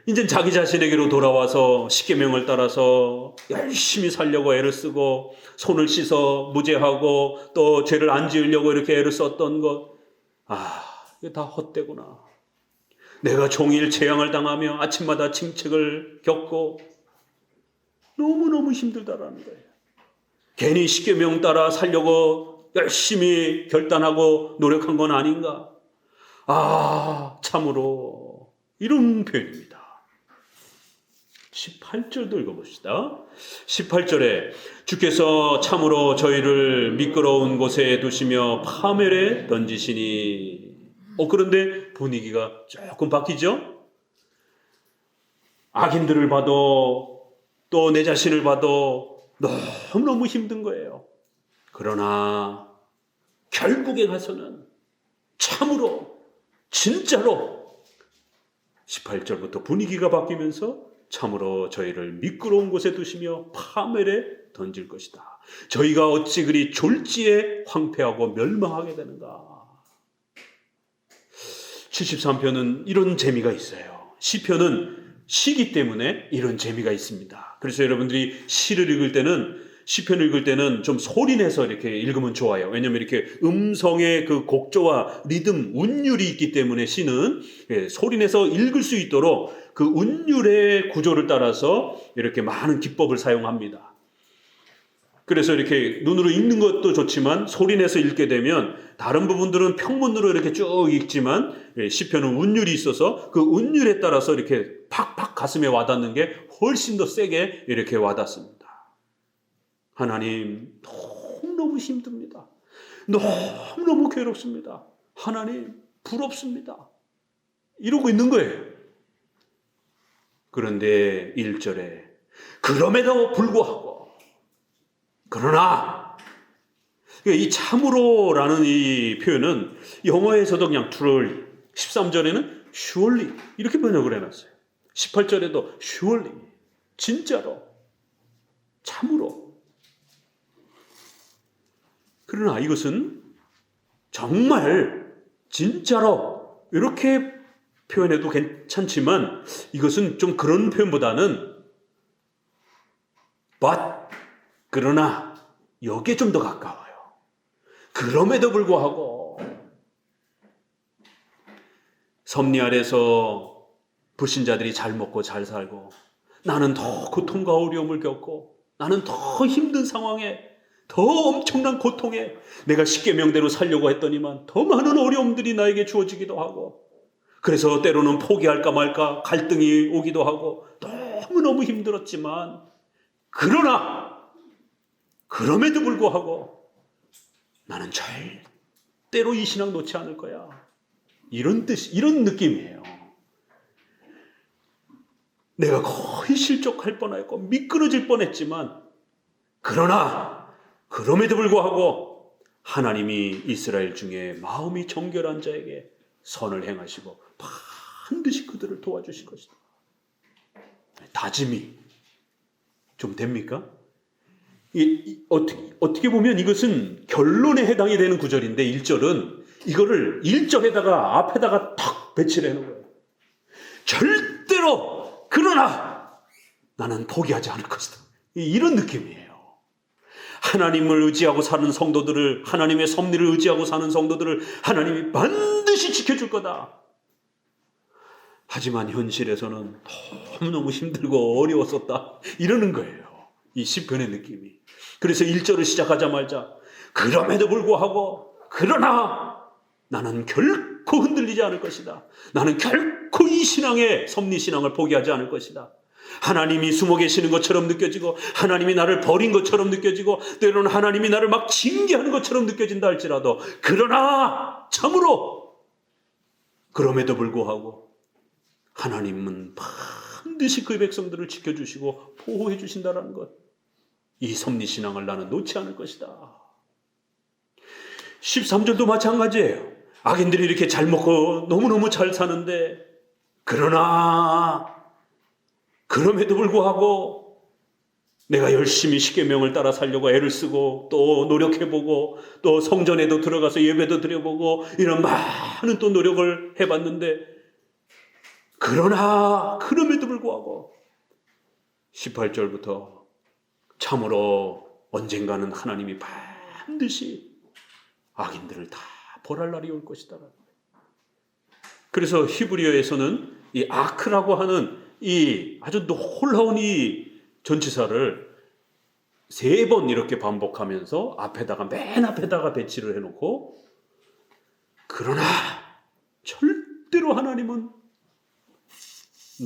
이제 자기 자신에게로 돌아와서 십계명을 따라서 열심히 살려고 애를 쓰고 손을 씻어 무죄하고 또 죄를 안 지으려고 이렇게 애를 썼던 것, 이게 다 헛되구나. 내가 종일 재앙을 당하며 아침마다 징책을 겪고 너무너무 힘들다라는 거예요. 괜히 십계명 따라 살려고 열심히 결단하고 노력한 건 아닌가? 참으로 이런 표현입니다. 18절도 읽어봅시다. 18절에 주께서 참으로 저희를 미끄러운 곳에 두시며 파멸에 던지시니. 그런데 분위기가 조금 바뀌죠? 악인들을 봐도 또 내 자신을 봐도 너무너무 힘든 거예요. 그러나 결국에 가서는 참으로 진짜로 18절부터 분위기가 바뀌면서 참으로 저희를 미끄러운 곳에 두시며 파멸에 던질 것이다. 저희가 어찌 그리 졸지에 황폐하고 멸망하게 되는가. 73편은 이런 재미가 있어요. 시편은 시기 때문에 이런 재미가 있습니다. 그래서 여러분들이 시를 읽을 때는, 시편을 읽을 때는 좀 소리내서 이렇게 읽으면 좋아요. 왜냐하면 이렇게 음성의 그 곡조와 리듬, 운율이 있기 때문에 시는 소리내서 읽을 수 있도록 그 운율의 구조를 따라서 이렇게 많은 기법을 사용합니다. 그래서 이렇게 눈으로 읽는 것도 좋지만 소리내서 읽게 되면 다른 부분들은 평문으로 이렇게 쭉 읽지만 시편은 운율이 있어서 그 운율에 따라서 이렇게 팍팍 가슴에 와닿는 게 훨씬 더 세게 이렇게 와닿습니다. 하나님, 너무너무 힘듭니다. 너무너무 괴롭습니다. 하나님, 부럽습니다. 이러고 있는 거예요. 그런데 1절에 그럼에도 불구하고, 그러나, 이 참으로라는 이 표현은 영어에서도 그냥 truly, 13절에는 surely 이렇게 번역을 해놨어요. 18절에도 surely, 진짜로, 참으로. 그러나 이것은 정말 진짜로 이렇게 표현해도 괜찮지만 이것은 좀 그런 표현보다는 but, 그러나 여기에 좀 더 가까워요. 그럼에도 불구하고 섭리 아래서 불신자들이 잘 먹고 잘 살고 나는 더 고통과 어려움을 겪고 나는 더 힘든 상황에 더 엄청난 고통에 내가 십계명대로 살려고 했더니만 더 많은 어려움들이 나에게 주어지기도 하고 그래서 때로는 포기할까 말까 갈등이 오기도 하고 너무너무 힘들었지만 그러나 그럼에도 불구하고 나는 절대로 이 신앙 놓지 않을 거야. 이런 뜻, 이런 느낌이에요. 내가 거의 실족할 뻔했고 미끄러질 뻔했지만 그러나 그럼에도 불구하고 하나님이 이스라엘 중에 마음이 정결한 자에게 선을 행하시고 반드시 그들을 도와주실 것이다. 다짐이 좀 됩니까? 어떻게 보면 이것은 결론에 해당이 되는 구절인데 1절은 이거를 1절에다가 앞에다가 탁 배치를 해놓은 거예요. 절대로 그러나 나는 포기하지 않을 것이다. 이런 느낌이에요. 하나님을 의지하고 사는 성도들을, 하나님의 섭리를 의지하고 사는 성도들을 하나님이 반드시 지켜줄 거다. 하지만 현실에서는 너무너무 힘들고 어려웠었다. 이러는 거예요. 이 시편의 느낌이. 그래서 1절을 시작하자마자 그럼에도 불구하고 그러나 나는 결코 흔들리지 않을 것이다. 나는 결코 이 신앙의 섭리신앙을 포기하지 않을 것이다. 하나님이 숨어 계시는 것처럼 느껴지고 하나님이 나를 버린 것처럼 느껴지고 때로는 하나님이 나를 막 징계하는 것처럼 느껴진다 할지라도 그러나 참으로 그럼에도 불구하고 하나님은 반드시 그의 백성들을 지켜주시고 보호해 주신다는 것. 이 섭리신앙을 나는 놓지 않을 것이다. 13절도 마찬가지예요. 악인들이 이렇게 잘 먹고 너무너무 잘 사는데 그러나 그럼에도 불구하고 내가 열심히 십계명을 따라 살려고 애를 쓰고 또 노력해보고 또 성전에도 들어가서 예배도 드려보고 이런 많은 또 노력을 해봤는데 그러나 그럼에도 불구하고 18절부터 참으로 언젠가는 하나님이 반드시 악인들을 다 벌할 날이 올 것이다. 그래서 히브리어에서는 이 아크라고 하는 이 아주 놀라운 이 전치사를 3번 이렇게 반복하면서 맨 앞에다가 배치를 해놓고, 그러나 절대로 하나님은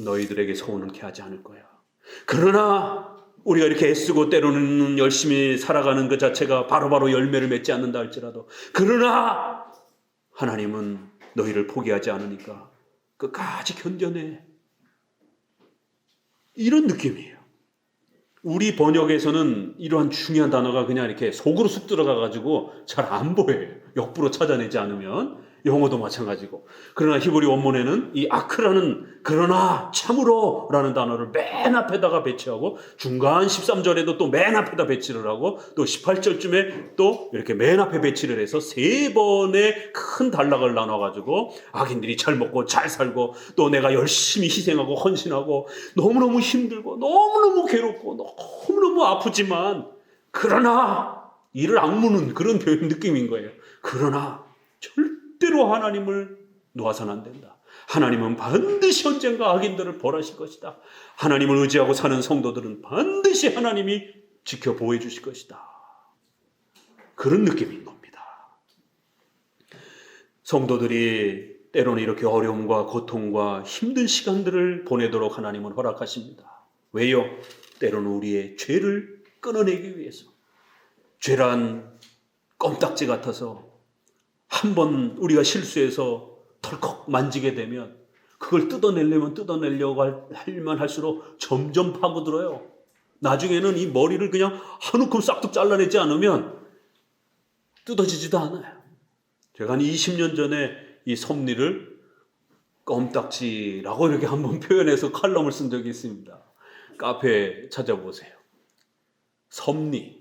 너희들에게 서운케 하지 않을 거야. 그러나 우리가 이렇게 애쓰고 때로는 열심히 살아가는 그 자체가 바로바로 열매를 맺지 않는다 할지라도, 그러나 하나님은 너희를 포기하지 않으니까 끝까지 견뎌내. 이런 느낌이에요. 우리 번역에서는 이러한 중요한 단어가 그냥 이렇게 속으로 쑥 들어가가지고 잘 안 보여요. 역부로 찾아내지 않으면. 영어도 마찬가지고. 그러나 히브리 원문에는 이 아크라는 그러나 참으로 라는 단어를 맨 앞에다가 배치하고, 중간 13절에도 또 맨 앞에다 배치를 하고, 또 18절쯤에 또 이렇게 맨 앞에 배치를 해서 3번의 큰 단락을 나눠가지고 악인들이 잘 먹고 잘 살고, 또 내가 열심히 희생하고 헌신하고 너무너무 힘들고 너무너무 괴롭고 너무너무 아프지만, 그러나 이를 악무는 그런 표현 느낌인 거예요. 그러나 절대로 하나님을 놓아서는 안 된다. 하나님은 반드시 언젠가 악인들을 벌하실 것이다. 하나님을 의지하고 사는 성도들은 반드시 하나님이 지켜 보호해 주실 것이다. 그런 느낌인 겁니다. 성도들이 때로는 이렇게 어려움과 고통과 힘든 시간들을 보내도록 하나님은 허락하십니다. 왜요? 때로는 우리의 죄를 끊어내기 위해서. 죄란 껌딱지 같아서 한번 우리가 실수해서 덜컥 만지게 되면 그걸 뜯어내려고 할만 할수록 점점 파고들어요. 나중에는 이 머리를 그냥 한 움큼 싹둑 잘라내지 않으면 뜯어지지도 않아요. 제가 한 20년 전에 이 섭리를 껌딱지라고 이렇게 한번 표현해서 칼럼을 쓴 적이 있습니다. 카페에 찾아보세요. 섭리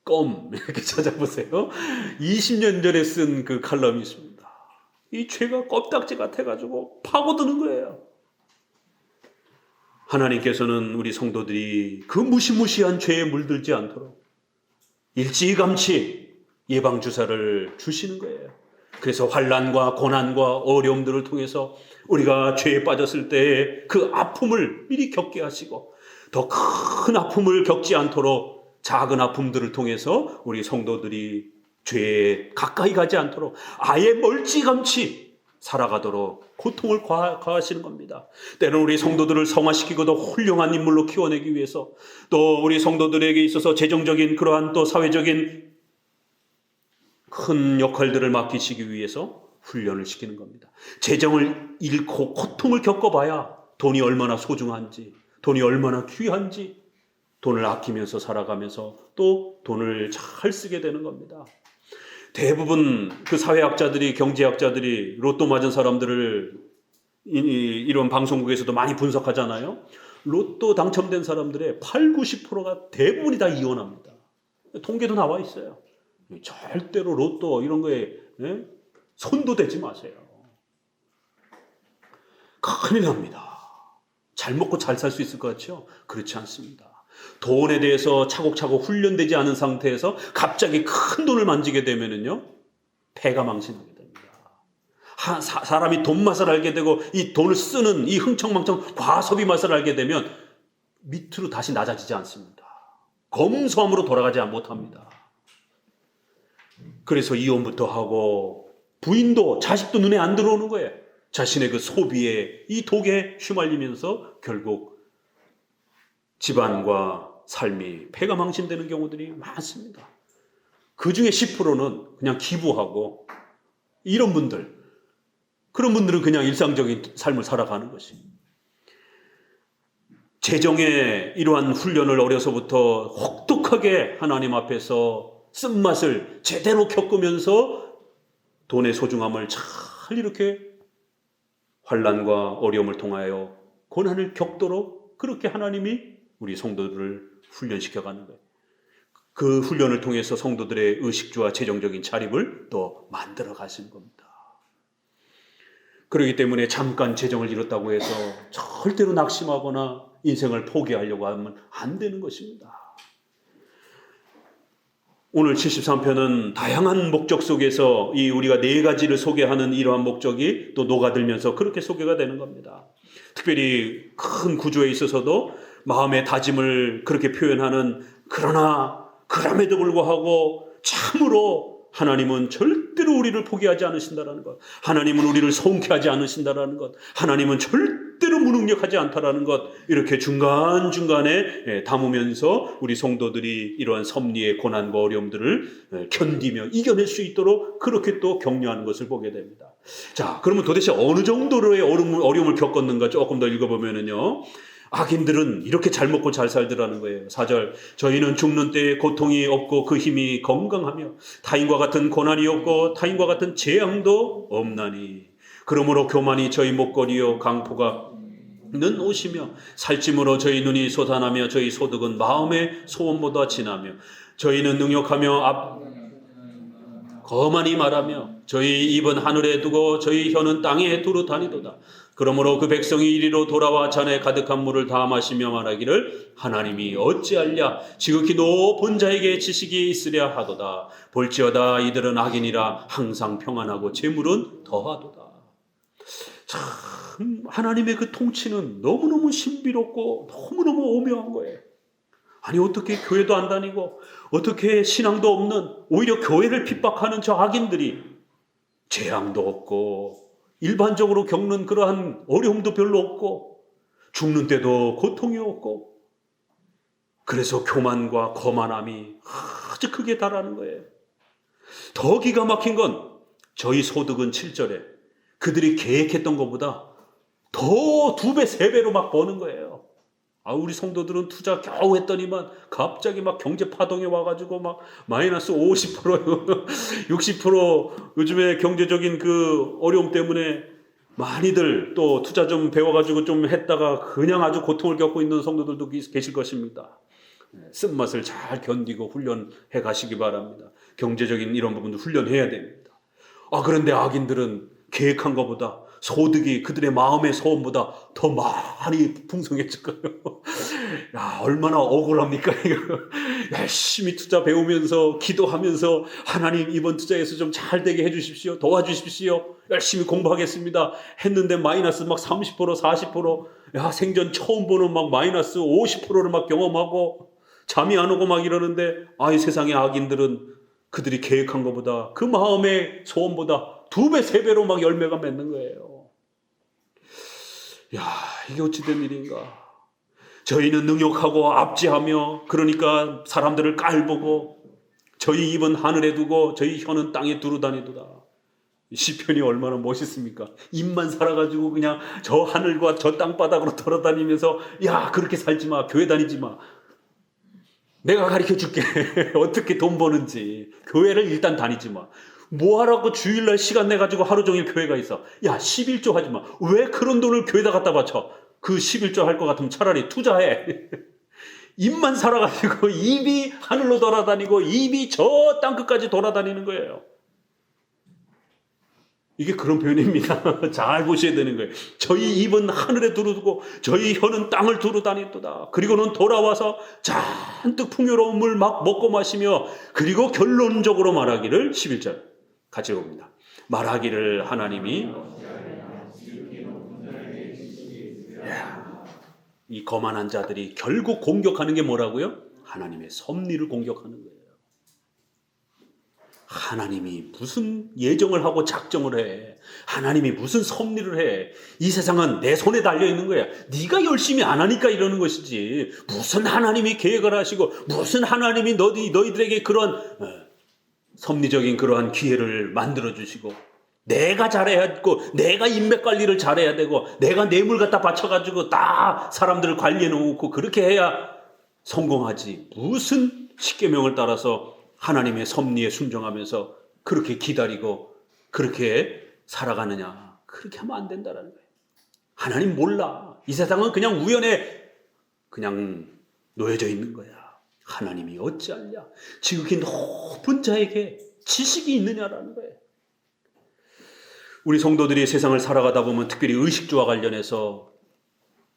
껌 이렇게 찾아보세요. 20년 전에 쓴 그 칼럼이 있습니다. 이 죄가 껍딱지 같아가지고 파고드는 거예요. 하나님께서는 우리 성도들이 그 무시무시한 죄에 물들지 않도록 일찌감치 예방주사를 주시는 거예요. 그래서 환난과 고난과 어려움들을 통해서 우리가 죄에 빠졌을 때의 그 아픔을 미리 겪게 하시고, 더 큰 아픔을 겪지 않도록 작은 아픔들을 통해서 우리 성도들이 죄에 가까이 가지 않도록 아예 멀찌감치 살아가도록 고통을 가하시는 겁니다. 때로는 우리 성도들을 성화시키고 더 훌륭한 인물로 키워내기 위해서, 또 우리 성도들에게 있어서 재정적인 그러한 또 사회적인 큰 역할들을 맡기시기 위해서 훈련을 시키는 겁니다. 재정을 잃고 고통을 겪어봐야 돈이 얼마나 소중한지, 돈이 얼마나 귀한지, 돈을 아끼면서 살아가면서 또 돈을 잘 쓰게 되는 겁니다. 대부분 그 사회학자들이, 경제학자들이 로또 맞은 사람들을 이런 방송국에서도 많이 분석하잖아요. 로또 당첨된 사람들의 80~90%가 대부분이 다 이혼합니다. 통계도 나와 있어요. 절대로 로또 이런 거에 손도 대지 마세요. 큰일 납니다. 잘 먹고 잘 살 수 있을 것 같죠? 그렇지 않습니다. 돈에 대해서 차곡차곡 훈련되지 않은 상태에서 갑자기 큰 돈을 만지게 되면은요, 패가 망신하게 됩니다. 사람이 돈 맛을 알게 되고 이 돈을 쓰는 이 흥청망청 과소비 맛을 알게 되면 밑으로 다시 낮아지지 않습니다. 검소함으로 돌아가지 못합니다. 그래서 이혼부터 하고 부인도 자식도 눈에 안 들어오는 거예요. 자신의 그 소비에 이 독에 휘말리면서 결국 집안과 삶이 패가 망신되는 경우들이 많습니다. 그 중에 10%는 그냥 기부하고, 이런 분들, 그런 분들은 그냥 일상적인 삶을 살아가는 것입니다. 재정의 이러한 훈련을 어려서부터 혹독하게 하나님 앞에서 쓴맛을 제대로 겪으면서 돈의 소중함을 잘 이렇게 환난과 어려움을 통하여 고난을 겪도록 그렇게 하나님이 우리 성도들을 훈련시켜가는 거예요. 그 훈련을 통해서 성도들의 의식주와 재정적인 자립을 또 만들어 가시는 겁니다. 그렇기 때문에 잠깐 재정을 잃었다고 해서 절대로 낙심하거나 인생을 포기하려고 하면 안 되는 것입니다. 오늘 73편은 다양한 목적 속에서 이 우리가 4가지를 소개하는 이러한 목적이 또 녹아들면서 그렇게 소개가 되는 겁니다. 특별히 큰 구조에 있어서도 마음의 다짐을 그렇게 표현하는 그러나 그럼에도 불구하고 참으로 하나님은 절대로 우리를 포기하지 않으신다라는 것, 하나님은 우리를 송케하지 않으신다라는 것, 하나님은 절대로 무능력하지 않다라는 것, 이렇게 중간중간에 담으면서 우리 성도들이 이러한 섭리의 고난과 어려움들을 견디며 이겨낼 수 있도록 그렇게 또 격려하는 것을 보게 됩니다. 자, 그러면 도대체 어느 정도로의 어려움을 겪었는가 조금 더 읽어보면은요, 악인들은 이렇게 잘 먹고 잘 살더라는 거예요. 4절, 저희는 죽는 때에 고통이 없고 그 힘이 건강하며 타인과 같은 고난이 없고 타인과 같은 재앙도 없나니 그러므로 교만이 저희 목걸이요 강포가 는 옷이며 살찜으로 저희 눈이 솟아나며 저희 소득은 마음의 소원보다 진하며 저희는 능욕하며 거만히 말하며 저희 입은 하늘에 두고 저희 혀는 땅에 두루 다니도다. 그러므로 그 백성이 이리로 돌아와 잔에 가득한 물을 다 마시며 말하기를 하나님이 어찌하랴 지극히 높은 자에게 지식이 있으랴 하도다. 볼지어다 이들은 악인이라 항상 평안하고 재물은 더하도다. 참 하나님의 그 통치는 너무너무 신비롭고 너무너무 오묘한 거예요. 아니 어떻게 교회도 안 다니고 어떻게 신앙도 없는 오히려 교회를 핍박하는 저 악인들이 재앙도 없고 일반적으로 겪는 그러한 어려움도 별로 없고 죽는 때도 고통이 없고 그래서 교만과 거만함이 아주 크게 달하는 거예요. 더 기가 막힌 건 저희 소득은 7절에 그들이 계획했던 것보다 더 2배, 3배로 막 버는 거예요. 우리 성도들은 투자 겨우 했더니만 갑자기 막 경제 파동이 와가지고 막 마이너스 50%, 60% 요즘에 경제적인 그 어려움 때문에 많이들 또 투자 좀 배워가지고 좀 했다가 그냥 아주 고통을 겪고 있는 성도들도 계실 것입니다. 쓴맛을 잘 견디고 훈련해 가시기 바랍니다. 경제적인 이런 부분도 훈련해야 됩니다. 그런데 악인들은 계획한 것보다 소득이 그들의 마음의 소원보다 더 많이 풍성해질 거예요. 야, 얼마나 억울합니까, 이거. 열심히 투자 배우면서, 기도하면서, 하나님 이번 투자에서 좀 잘 되게 해주십시오. 도와주십시오. 열심히 공부하겠습니다. 했는데 마이너스 막 30%, 40%, 야, 생전 처음 보는 막 마이너스 50%를 막 경험하고, 잠이 안 오고 막 이러는데, 이 세상의 악인들은 그들이 계획한 것보다, 그 마음의 소원보다 2배, 3배로 막 열매가 맺는 거예요. 야, 이게 어찌된 일인가. 저희는 능욕하고 압제하며 그러니까 사람들을 깔보고 저희 입은 하늘에 두고 저희 혀는 땅에 두루 다니도다. 시편이 얼마나 멋있습니까? 입만 살아가지고 그냥 저 하늘과 저 땅바닥으로 돌아다니면서 야, 그렇게 살지 마. 교회 다니지 마. 내가 가르쳐 줄게. 어떻게 돈 버는지. 교회를 일단 다니지 마. 뭐 하라고 주일날 시간 내가지고 하루 종일 교회가 있어. 야, 11조 하지 마. 왜 그런 돈을 교회에다 갖다 바쳐? 그 11조 할 것 같으면 차라리 투자해. 입만 살아가지고 입이 하늘로 돌아다니고 입이 저 땅끝까지 돌아다니는 거예요. 이게 그런 표현입니다. 잘 보셔야 되는 거예요. 저희 입은 하늘에 두르고 저희 혀는 땅을 두루 다니도다. 그리고는 돌아와서 잔뜩 풍요로운 물 막 먹고 마시며 그리고 결론적으로 말하기를 11절 같이 봅니다. 말하기를 하나님이 이 거만한 자들이 결국 공격하는 게 뭐라고요? 하나님의 섭리를 공격하는 거예요. 하나님이 무슨 예정을 하고 작정을 해. 하나님이 무슨 섭리를 해. 이 세상은 내 손에 달려있는 거야. 네가 열심히 안 하니까 이러는 것이지. 무슨 하나님이 계획을 하시고 무슨 하나님이 너희들에게 그런 섭리적인 그러한 기회를 만들어주시고 내가 잘해야 했고 내가 인맥 관리를 잘해야 되고 내가 뇌물 갖다 바쳐가지고 다 사람들을 관리해 놓고 그렇게 해야 성공하지. 무슨 십계명을 따라서 하나님의 섭리에 순종하면서 그렇게 기다리고 그렇게 살아가느냐. 그렇게 하면 안 된다는 거예요. 하나님 몰라. 이 세상은 그냥 우연에 그냥 놓여져 있는 거야. 하나님이 어찌하냐. 지극히 높은 자에게 지식이 있느냐라는 거예요. 우리 성도들이 세상을 살아가다 보면 특별히 의식주와 관련해서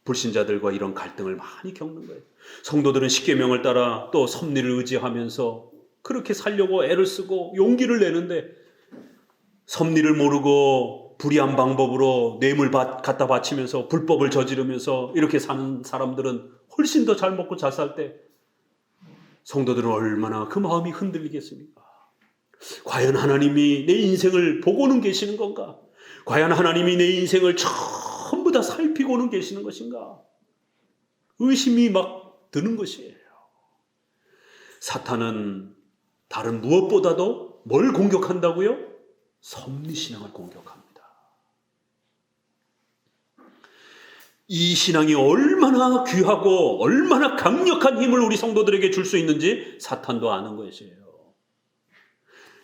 불신자들과 이런 갈등을 많이 겪는 거예요. 성도들은 십계명을 따라 또 섭리를 의지하면서 그렇게 살려고 애를 쓰고 용기를 내는데 섭리를 모르고 불의한 방법으로 뇌물 갖다 바치면서 불법을 저지르면서 이렇게 사는 사람들은 훨씬 더 잘 먹고 잘 살 때 성도들은 얼마나 그 마음이 흔들리겠습니까? 과연 하나님이 내 인생을 보고는 계시는 건가? 과연 하나님이 내 인생을 전부 다 살피고는 계시는 것인가? 의심이 막 드는 것이에요. 사탄은 다른 무엇보다도 뭘 공격한다고요? 섭리신앙을 공격합니다. 이 신앙이 얼마나 귀하고 얼마나 강력한 힘을 우리 성도들에게 줄 수 있는지 사탄도 아는 것이에요.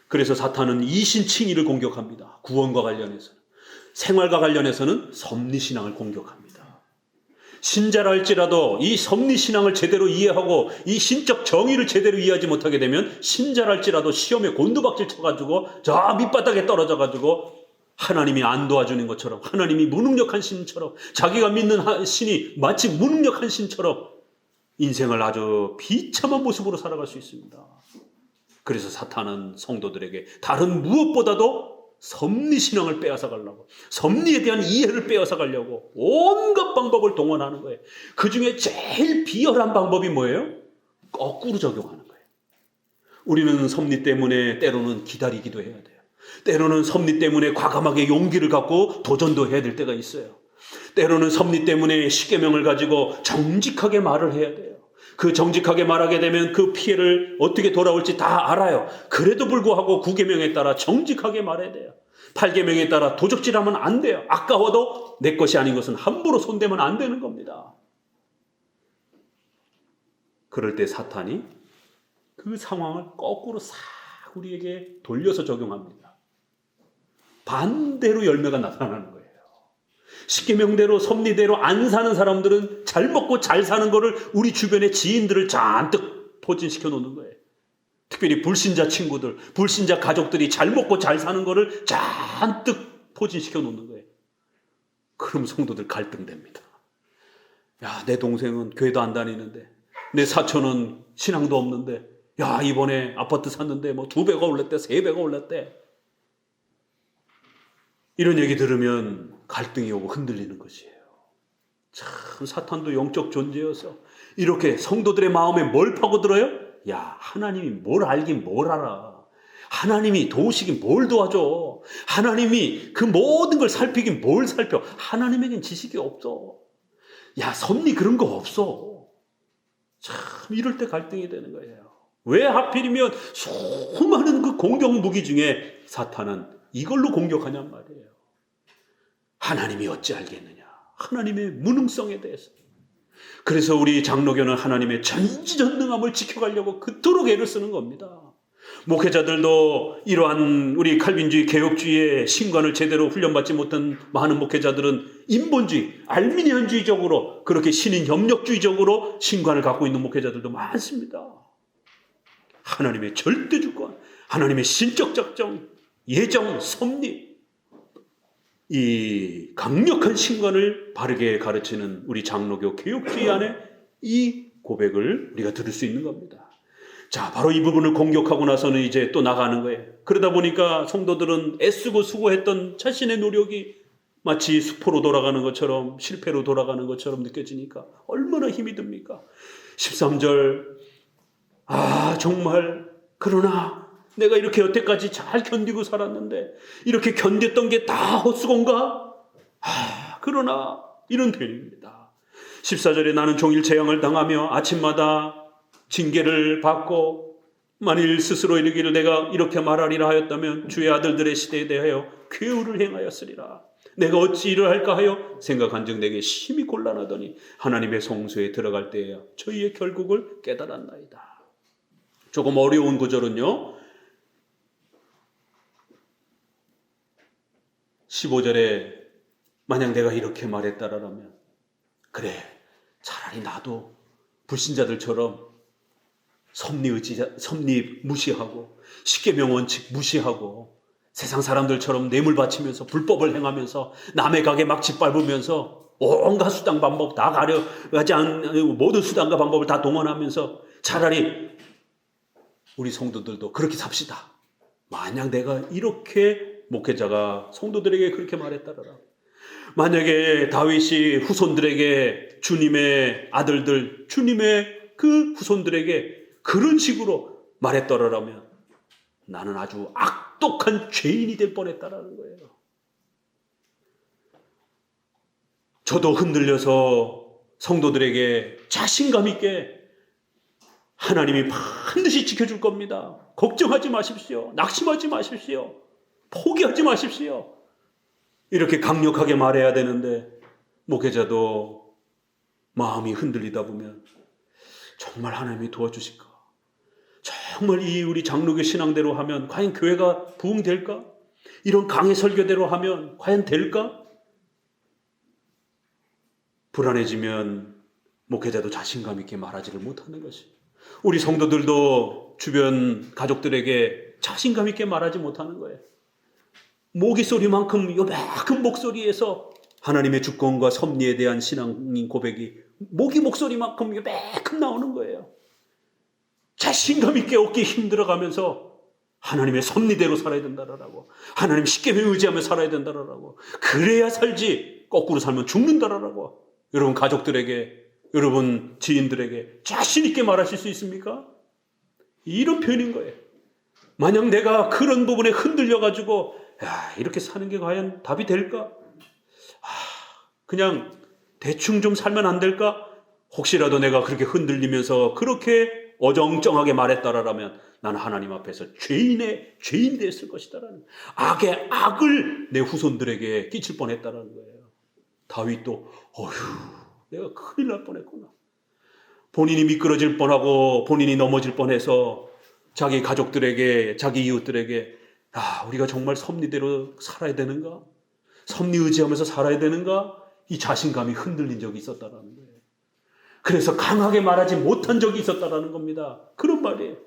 그래서 사탄은 이신칭의를 공격합니다. 구원과 관련해서는. 생활과 관련해서는 섭리신앙을 공격합니다. 신자라 할지라도 이 섭리신앙을 제대로 이해하고 이 신적 정의를 제대로 이해하지 못하게 되면 신자라 할지라도 시험에 곤두박질 쳐가지고 저 밑바닥에 떨어져가지고 하나님이 안 도와주는 것처럼, 하나님이 무능력한 신처럼, 자기가 믿는 신이 마치 무능력한 신처럼 인생을 아주 비참한 모습으로 살아갈 수 있습니다. 그래서 사탄은 성도들에게 다른 무엇보다도 섭리신앙을 빼앗아 가려고, 섭리에 대한 이해를 빼앗아 가려고 온갖 방법을 동원하는 거예요. 그 중에 제일 비열한 방법이 뭐예요? 거꾸로 적용하는 거예요. 우리는 섭리 때문에 때로는 기다리기도 해야 돼요. 때로는 섭리 때문에 과감하게 용기를 갖고 도전도 해야 될 때가 있어요. 때로는 섭리 때문에 십계명을 가지고 정직하게 말을 해야 돼요. 그 정직하게 말하게 되면 그 피해를 어떻게 돌아올지 다 알아요. 그래도 불구하고 9계명에 따라 정직하게 말해야 돼요. 8계명에 따라 도적질하면 안 돼요. 아까워도 내 것이 아닌 것은 함부로 손대면 안 되는 겁니다. 그럴 때 사탄이 그 상황을 거꾸로 싹 우리에게 돌려서 적용합니다. 반대로 열매가 나타나는 거예요. 십계명대로 섭리대로 안 사는 사람들은 잘 먹고 잘 사는 거를 우리 주변의 지인들을 잔뜩 포진시켜 놓는 거예요. 특별히 불신자 친구들, 불신자 가족들이 잘 먹고 잘 사는 거를 잔뜩 포진시켜 놓는 거예요. 그럼 성도들 갈등됩니다. 야, 내 동생은 교회도 안 다니는데, 내 사촌은 신앙도 없는데, 야, 이번에 아파트 샀는데 뭐 2배가 올랐대, 3배가 올랐대. 이런 얘기 들으면 갈등이 오고 흔들리는 것이에요. 참 사탄도 영적 존재여서 이렇게 성도들의 마음에 뭘 파고들어요? 야, 하나님이 뭘 알긴 뭘 알아. 하나님이 도우시긴 뭘 도와줘. 하나님이 그 모든 걸 살피긴 뭘 살펴. 하나님에겐 지식이 없어. 야, 섭리 그런 거 없어. 참 이럴 때 갈등이 되는 거예요. 왜 하필이면 수많은 그 공격 무기 중에 사탄은 이걸로 공격하냔 말이에요. 하나님이 어찌 알겠느냐. 하나님의 무능성에 대해서. 그래서 우리 장로교는 하나님의 전지전능함을 지켜가려고 그토록 애를 쓰는 겁니다. 목회자들도 이러한 우리 칼빈주의 개혁주의의 신관을 제대로 훈련받지 못한 많은 목회자들은 인본주의, 알미니안주의적으로 그렇게 신인 협력주의적으로 신관을 갖고 있는 목회자들도 많습니다. 하나님의 절대주권, 하나님의 신적 작정, 예정, 섭리, 이 강력한 신관을 바르게 가르치는 우리 장로교 개혁주의 안에 이 고백을 우리가 들을 수 있는 겁니다. 자, 바로 이 부분을 공격하고 나서는 이제 또 나가는 거예요. 그러다 보니까 성도들은 애쓰고 수고했던 자신의 노력이 마치 수포로 돌아가는 것처럼, 실패로 돌아가는 것처럼 느껴지니까 얼마나 힘이 듭니까? 13절, 아, 정말 그러나 내가 이렇게 여태까지 잘 견디고 살았는데 이렇게 견뎠던 게 다 헛수고인가? 아, 그러나 이런 표현입니다. 14절에 나는 종일 재앙을 당하며 아침마다 징계를 받고 만일 스스로 이르기를 내가 이렇게 말하리라 하였다면 주의 아들들의 시대에 대하여 괴우를 행하였으리라. 내가 어찌 이를 할까 하여 생각한즉 내게 심히 곤란하더니 하나님의 성소에 들어갈 때에야 저희의 결국을 깨달았나이다. 조금 어려운 구절은요, 15절에 만약 내가 이렇게 말했다라면 그래, 차라리 나도 불신자들처럼 섭리 무시하고 십계명 원칙 무시하고 세상 사람들처럼 뇌물 바치면서 불법을 행하면서 남의 가게 막 짓밟으면서 온갖 수단 방법 다 가려가지 않는 모든 수단과 방법을 다 동원하면서 차라리 우리 성도들도 그렇게 삽시다. 만약 내가 이렇게 목회자가 성도들에게 그렇게 말했다라, 만약에 다윗이 후손들에게 주님의 아들들, 주님의 그 후손들에게 그런 식으로 말했더라면 나는 아주 악독한 죄인이 될 뻔했다라는 거예요. 저도 흔들려서 성도들에게 자신감 있게 하나님이 반드시 지켜줄 겁니다. 걱정하지 마십시오. 낙심하지 마십시오. 포기하지 마십시오. 이렇게 강력하게 말해야 되는데 목회자도 마음이 흔들리다 보면 정말 하나님이 도와주실까? 정말 이 우리 장로교 신앙대로 하면 과연 교회가 부흥될까? 이런 강해 설교대로 하면 과연 될까? 불안해지면 목회자도 자신감 있게 말하지를 못하는 것이, 우리 성도들도 주변 가족들에게 자신감 있게 말하지 못하는 거예요. 모기 소리만큼 요만큼 목소리에서 하나님의 주권과 섭리에 대한 신앙인 고백이 모기 목소리만큼 요만큼 나오는 거예요. 자신감 있게 얻기 힘들어가면서 하나님의 섭리대로 살아야 된다라고, 하나님 십계명 의지하며 살아야 된다라고, 그래야 살지 거꾸로 살면 죽는다라고. 여러분 가족들에게, 여러분 지인들에게 자신 있게 말하실 수 있습니까? 이런 표현인 거예요. 만약 내가 그런 부분에 흔들려가지고 이렇게 사는 게 과연 답이 될까? 그냥 대충 좀 살면 안 될까? 혹시라도 내가 그렇게 흔들리면서 그렇게 어정쩡하게 말했다라면 나는 하나님 앞에서 죄인 됐을 것이다라는, 악의 악을 내 후손들에게 끼칠 뻔했다라는 거예요. 다윗도 내가 큰일 날 뻔했구나. 본인이 미끄러질 뻔하고 본인이 넘어질 뻔해서 자기 가족들에게, 자기 이웃들에게 우리가 정말 섭리대로 살아야 되는가? 섭리 의지하면서 살아야 되는가? 이 자신감이 흔들린 적이 있었다라는 거예요. 그래서 강하게 말하지 못한 적이 있었다라는 겁니다. 그런 말이에요.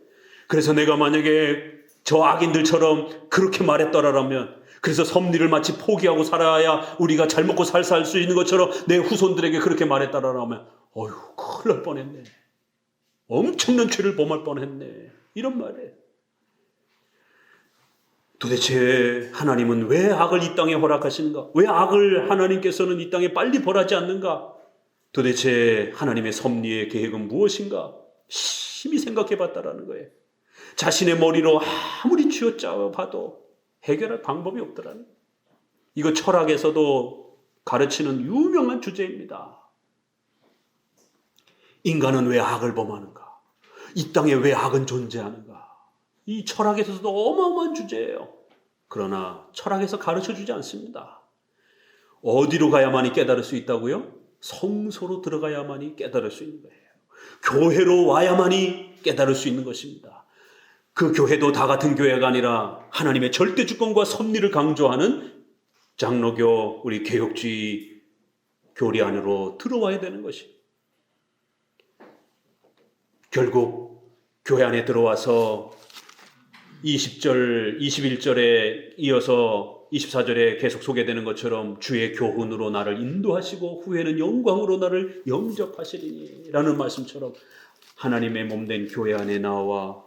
그래서 내가 만약에 저 악인들처럼 그렇게 말했더라면, 그래서 섭리를 마치 포기하고 살아야 우리가 잘 먹고 살 수 있는 것처럼 내 후손들에게 그렇게 말했다라면 큰일 날 뻔했네. 엄청난 죄를 범할 뻔했네. 이런 말이에요. 도대체 하나님은 왜 악을 이 땅에 허락하시는가? 왜 악을 하나님께서는 이 땅에 빨리 벌하지 않는가? 도대체 하나님의 섭리의 계획은 무엇인가? 심히 생각해 봤다라는 거예요. 자신의 머리로 아무리 쥐어짜봐 봐도 해결할 방법이 없더라는 거예요. 이거 철학에서도 가르치는 유명한 주제입니다. 인간은 왜 악을 범하는가? 이 땅에 왜 악은 존재하는가? 이 철학에서도 어마어마한 주제예요. 그러나 철학에서 가르쳐주지 않습니다. 어디로 가야만이 깨달을 수 있다고요? 성소로 들어가야만이 깨달을 수 있는 거예요. 교회로 와야만이 깨달을 수 있는 것입니다. 그 교회도 다 같은 교회가 아니라 하나님의 절대 주권과 섭리를 강조하는 장로교, 우리 개혁주의 교리 안으로 들어와야 되는 것입니다. 결국 교회 안에 들어와서 20절, 21절에 이어서 24절에 계속 소개되는 것처럼 주의 교훈으로 나를 인도하시고 후에는 영광으로 나를 영접하시리니 라는 말씀처럼 하나님의 몸된 교회 안에 나와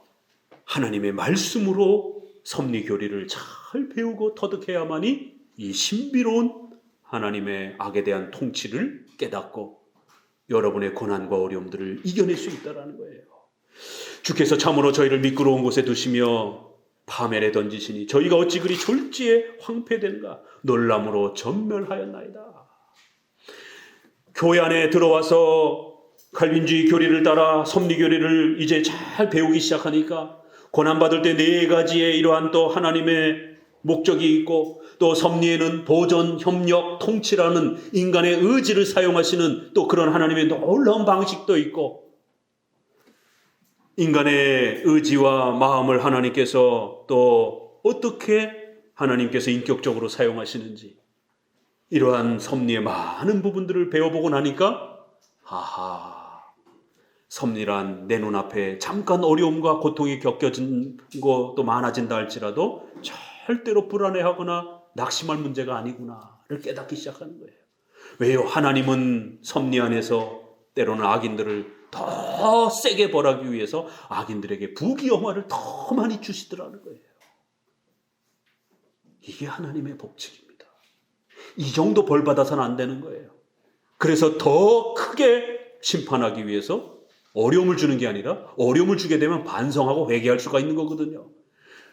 하나님의 말씀으로 섭리 교리를 잘 배우고 터득해야만이 이 신비로운 하나님의 악에 대한 통치를 깨닫고 여러분의 고난과 어려움들을 이겨낼 수 있다는 거예요. 주께서 참으로 저희를 미끄러운 곳에 두시며 파멸에 던지시니 저희가 어찌 그리 졸지에 황폐된가? 놀람으로 전멸하였나이다. 교회 안에 들어와서 칼빈주의 교리를 따라 섭리 교리를 이제 잘 배우기 시작하니까 고난받을 때 네 가지의 이러한 또 하나님의 목적이 있고, 또 섭리에는 보존, 협력, 통치라는 인간의 의지를 사용하시는 또 그런 하나님의 놀라운 방식도 있고, 인간의 의지와 마음을 하나님께서 또 어떻게 하나님께서 인격적으로 사용하시는지, 이러한 섭리의 많은 부분들을 배워보고 나니까 섭리란 내 눈앞에 잠깐 어려움과 고통이 겪어진 것도 많아진다 할지라도 절대로 불안해하거나 낙심할 문제가 아니구나를 깨닫기 시작하는 거예요. 왜요? 하나님은 섭리 안에서 때로는 악인들을 더 세게 벌하기 위해서 악인들에게 부귀영화를 더 많이 주시더라는 거예요. 이게 하나님의 법칙입니다. 이 정도 벌 받아서는 안 되는 거예요. 그래서 더 크게 심판하기 위해서 어려움을 주는 게 아니라 어려움을 주게 되면 반성하고 회개할 수가 있는 거거든요.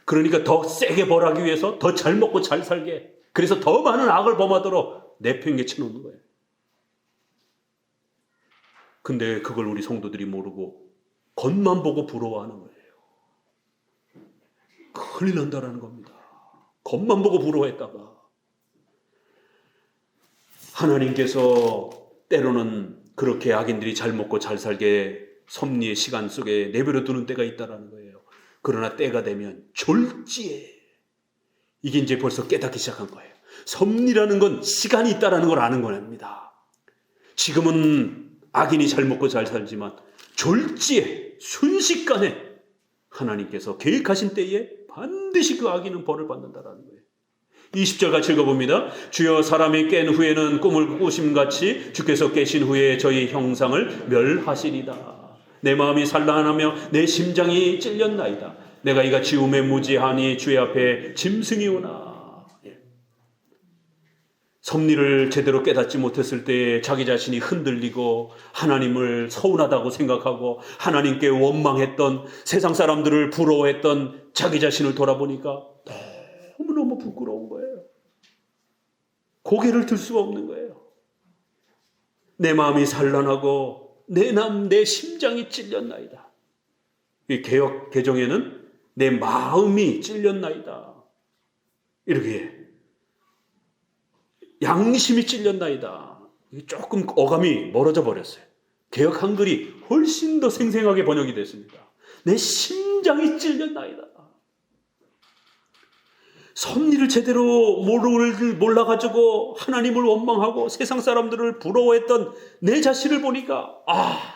그러니까 더 세게 벌하기 위해서 더 잘 먹고 잘 살게, 그래서 더 많은 악을 범하도록 내팽개쳐 놓는 거예요. 근데 그걸 우리 성도들이 모르고 겉만 보고 부러워하는 거예요. 큰일 난다라는 겁니다. 겉만 보고 부러워했다가 하나님께서 때로는 그렇게 악인들이 잘 먹고 잘 살게 섭리의 시간 속에 내버려 두는 때가 있다라는 거예요. 그러나 때가 되면 졸지에, 이게 이제 벌써 깨닫기 시작한 거예요. 섭리라는 건 시간이 있다라는 걸 아는 겁니다. 지금은 악인이 잘 먹고 잘 살지만 졸지에 순식간에 하나님께서 계획하신 때에 반드시 그 악인은 벌을 받는다라는 거예요. 20절 같이 읽어봅니다. 주여, 사람이 깬 후에는 꿈을 꾸심같이 주께서 깨신 후에 저희 형상을 멸하시리다. 내 마음이 산란하며 내 심장이 찔렸나이다. 내가 이같이 우매무지하니 주의 앞에 짐승이오나. 섭리를 제대로 깨닫지 못했을 때에 자기 자신이 흔들리고 하나님을 서운하다고 생각하고 하나님께 원망했던, 세상 사람들을 부러워했던 자기 자신을 돌아보니까 너무너무 부끄러운 거예요. 고개를 들 수가 없는 거예요. 내 마음이 산란하고 내 심장이 찔렸나이다. 이 개역 개정에는 내 마음이 찔렸나이다, 이렇게 양심이 찔렸나이다. 조금 어감이 멀어져 버렸어요. 개역 한글이 훨씬 더 생생하게 번역이 됐습니다. 내 심장이 찔렸나이다. 섭리를 제대로 몰라가지고 하나님을 원망하고 세상 사람들을 부러워했던 내 자신을 보니까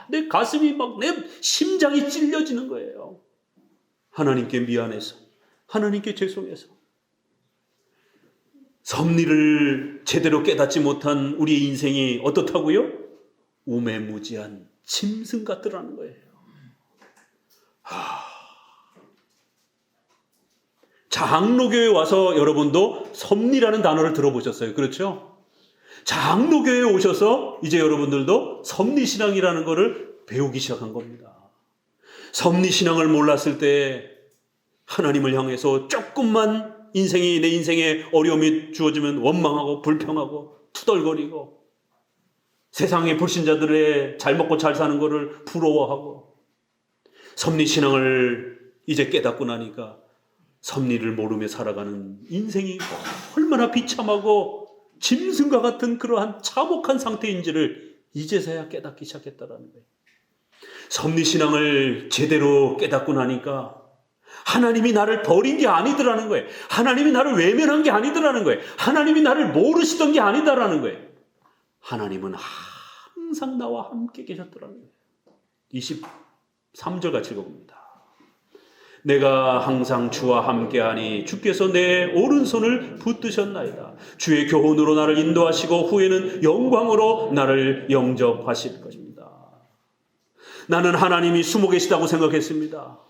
내 가슴이 내 심장이 찔려지는 거예요. 하나님께 미안해서, 하나님께 죄송해서. 섭리를 제대로 깨닫지 못한 우리의 인생이 어떻다고요? 우매무지한 짐승 같더라는 거예요. 장로교에 와서 여러분도 섭리라는 단어를 들어보셨어요. 그렇죠? 장로교에 오셔서 이제 여러분들도 섭리신앙이라는 것을 배우기 시작한 겁니다. 섭리신앙을 몰랐을 때 하나님을 향해서 조금만 내 인생에 어려움이 주어지면 원망하고 불평하고 투덜거리고 세상의 불신자들의 잘 먹고 잘 사는 것을 부러워하고, 섭리신앙을 이제 깨닫고 나니까 섭리를 모르며 살아가는 인생이 얼마나 비참하고 짐승과 같은 그러한 참혹한 상태인지를 이제서야 깨닫기 시작했다라는 거예요. 섭리신앙을 제대로 깨닫고 나니까 하나님이 나를 버린 게 아니더라는 거예요. 하나님이 나를 외면한 게 아니더라는 거예요. 하나님이 나를 모르시던 게 아니다라는 거예요. 하나님은 항상 나와 함께 계셨더라는 거예요. 23절 같이 읽어봅니다. 내가 항상 주와 함께하니 주께서 내 오른손을 붙드셨나이다. 주의 교훈으로 나를 인도하시고 후에는 영광으로 나를 영접하실 것입니다. 나는 하나님이 숨어 계시다고 생각했습니다.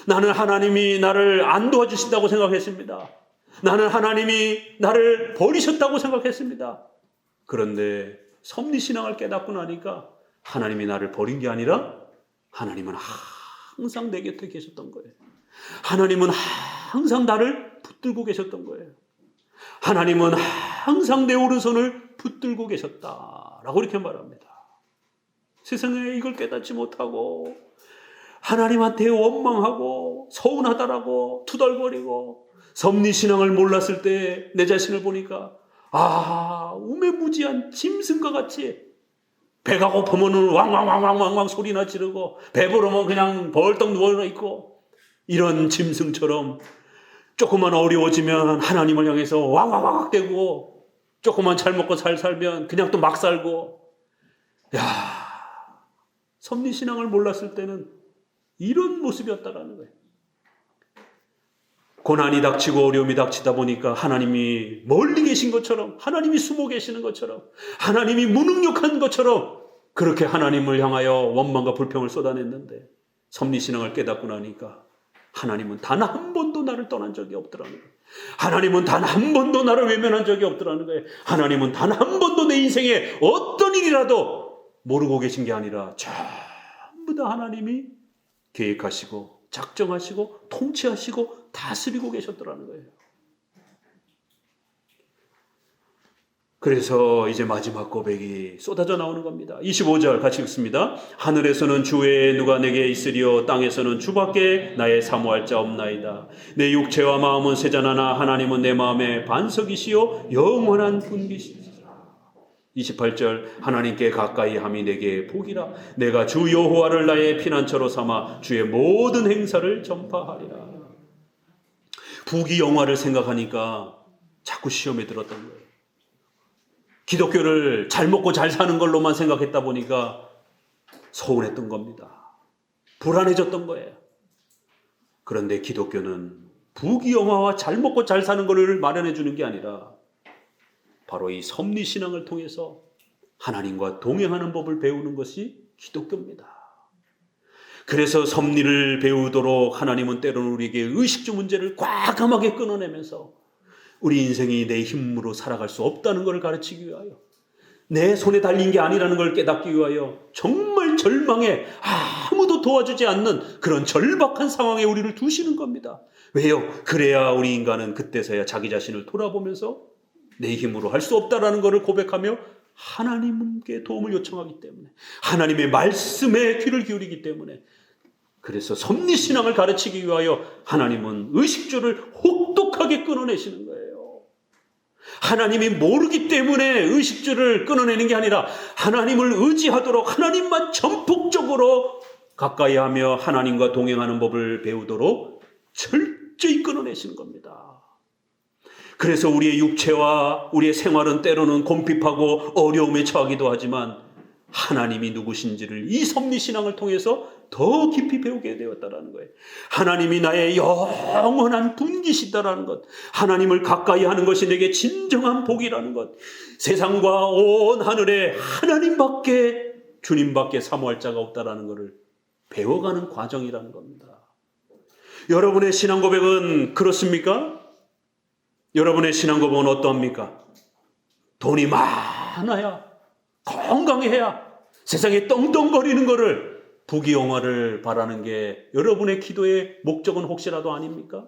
나는 하나님이 나를 안 도와주신다고 생각했습니다. 나는 하나님이 나를 버리셨다고 생각했습니다. 그런데 섭리신앙을 깨닫고 나니까 하나님이 나를 버린 게 아니라 하나님은 항상 내 곁에 계셨던 거예요. 하나님은 항상 나를 붙들고 계셨던 거예요. 하나님은 항상 내 오른손을 붙들고 계셨다라고 이렇게 말합니다. 세상에 이걸 깨닫지 못하고 하나님한테 원망하고 서운하다라고 투덜거리고 섭리신앙을 몰랐을 때 내 자신을 보니까 우매무지한 짐승과 같이, 배가 고프면 왕왕왕왕왕 소리나 지르고 배부르면 그냥 벌떡 누워있고, 이런 짐승처럼 조금만 어려워지면 하나님을 향해서 왕왕왕 대고, 조금만 잘 먹고 잘 살면 그냥 또 막 살고. 섭리신앙을 몰랐을 때는 이런 모습이었다라는 거예요. 고난이 닥치고 어려움이 닥치다 보니까 하나님이 멀리 계신 것처럼, 하나님이 숨어 계시는 것처럼, 하나님이 무능력한 것처럼 그렇게 하나님을 향하여 원망과 불평을 쏟아냈는데, 섭리신앙을 깨닫고 나니까 하나님은 단 한 번도 나를 떠난 적이 없더라는 거예요. 하나님은 단 한 번도 나를 외면한 적이 없더라는 거예요. 하나님은 단 한 번도 내 인생에 어떤 일이라도 모르고 계신 게 아니라 전부 전부 다 하나님이 계획하시고 작정하시고 통치하시고 다스리고 계셨더라는 거예요. 그래서 이제 마지막 고백이 쏟아져 나오는 겁니다. 25절 같이 읽습니다. 하늘에서는 주 외에 누가 내게 있으리요 땅에서는 주밖에 나의 사모할 자 없나이다. 내 육체와 마음은 세잔하나 하나님은 내 마음의 반석이시요 영원한 분기시니라. 28절 하나님께 가까이 함이 내게 복이라. 내가 주 여호와를 나의 피난처로 삼아 주의 모든 행사를 전파하리라. 부귀영화를 생각하니까 자꾸 시험에 들었던 거예요. 기독교를 잘 먹고 잘 사는 걸로만 생각했다 보니까 서운했던 겁니다. 불안해졌던 거예요. 그런데 기독교는 부귀영화와 잘 먹고 잘 사는 것을 마련해 주는 게 아니라 바로 이 섭리신앙을 통해서 하나님과 동행하는 법을 배우는 것이 기독교입니다. 그래서 섭리를 배우도록 하나님은 때로는 우리에게 의식주 문제를 과감하게 끊어내면서 우리 인생이 내 힘으로 살아갈 수 없다는 것을 가르치기 위하여, 내 손에 달린 게 아니라는 걸 깨닫기 위하여 정말 절망에 아무도 도와주지 않는 그런 절박한 상황에 우리를 두시는 겁니다. 왜요? 그래야 우리 인간은 그때서야 자기 자신을 돌아보면서 내 힘으로 할 수 없다라는 것을 고백하며 하나님께 도움을 요청하기 때문에, 하나님의 말씀에 귀를 기울이기 때문에, 그래서 섭리신앙을 가르치기 위하여 하나님은 의식주를 혹독하게 끊어내시는 거예요. 하나님이 모르기 때문에 의식주를 끊어내는 게 아니라 하나님을 의지하도록, 하나님만 전폭적으로 가까이 하며 하나님과 동행하는 법을 배우도록 철저히 끊어내시는 겁니다. 그래서 우리의 육체와 우리의 생활은 때로는 곰핍하고 어려움에 처하기도 하지만 하나님이 누구신지를 이 섭리신앙을 통해서 더 깊이 배우게 되었다라는 거예요. 하나님이 나의 영원한 분기시다라는 것, 하나님을 가까이 하는 것이 내게 진정한 복이라는 것, 세상과 온 하늘에 하나님밖에, 주님밖에 사모할 자가 없다라는 것을 배워가는 과정이라는 겁니다. 여러분의 신앙 고백은 그렇습니까? 여러분의 신앙 고백은 어떠합니까? 돈이 많아야, 건강해야, 세상에 떵떵거리는 것을, 부귀영화를 바라는 게 여러분의 기도의 목적은 혹시라도 아닙니까?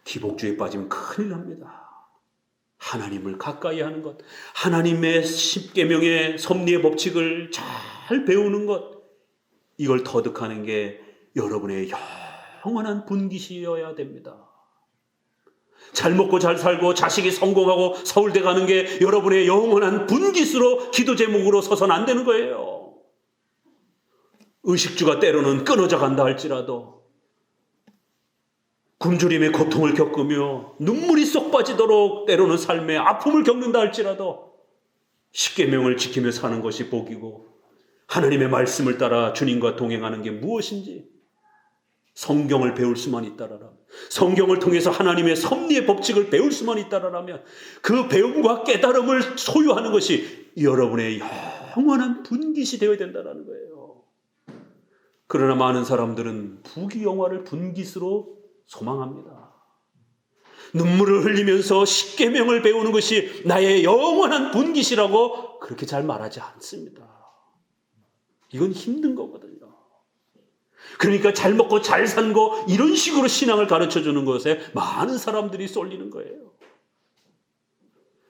기복주의에 빠지면 큰일 납니다. 하나님을 가까이 하는 것, 하나님의 십계명의 섭리의 법칙을 잘 배우는 것, 이걸 터득하는 게 여러분의 영원한 분기시여야 됩니다. 잘 먹고 잘 살고 자식이 성공하고 서울대 가는 게 여러분의 영원한 분깃으로 기도 제목으로 서선 안 되는 거예요. 의식주가 때로는 끊어져 간다 할지라도, 굶주림의 고통을 겪으며 눈물이 쏙 빠지도록 때로는 삶의 아픔을 겪는다 할지라도 십계명을 지키며 사는 것이 복이고, 하나님의 말씀을 따라 주님과 동행하는 게 무엇인지 성경을 배울 수만 있다라면, 성경을 통해서 하나님의 섭리의 법칙을 배울 수만 있다라면 그 배움과 깨달음을 소유하는 것이 여러분의 영원한 분깃이 되어야 된다는 거예요. 그러나 많은 사람들은 부귀영화를 분깃으로 소망합니다. 눈물을 흘리면서 십계명을 배우는 것이 나의 영원한 분깃이라고 그렇게 잘 말하지 않습니다. 이건 힘든 거거든요. 그러니까 잘 먹고 잘 산 거, 이런 식으로 신앙을 가르쳐주는 것에 많은 사람들이 쏠리는 거예요.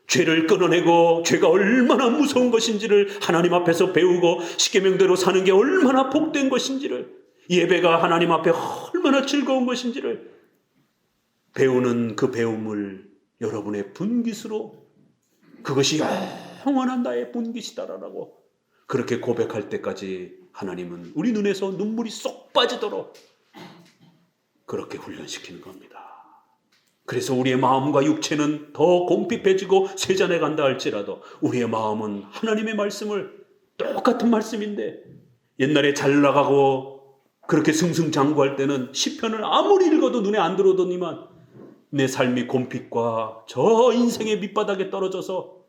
죄를 끊어내고 죄가 얼마나 무서운 것인지를 하나님 앞에서 배우고 십계명대로 사는 게 얼마나 복된 것인지를, 예배가 하나님 앞에 얼마나 즐거운 것인지를 배우는 그 배움을 여러분의 분깃으로, 그것이 영원한 나의 분깃이다라고 그렇게 고백할 때까지 하나님은 우리 눈에서 눈물이 쏙 빠지도록 그렇게 훈련시키는 겁니다. 그래서 우리의 마음과 육체는 더 곰핍해지고 세잔해 간다 할지라도 우리의 마음은 하나님의 말씀을, 똑같은 말씀인데 옛날에 잘 나가고 그렇게 승승장구할 때는 시편을 아무리 읽어도 눈에 안 들어오더니만 내 삶이 곰핍과 저 인생의 밑바닥에 떨어져서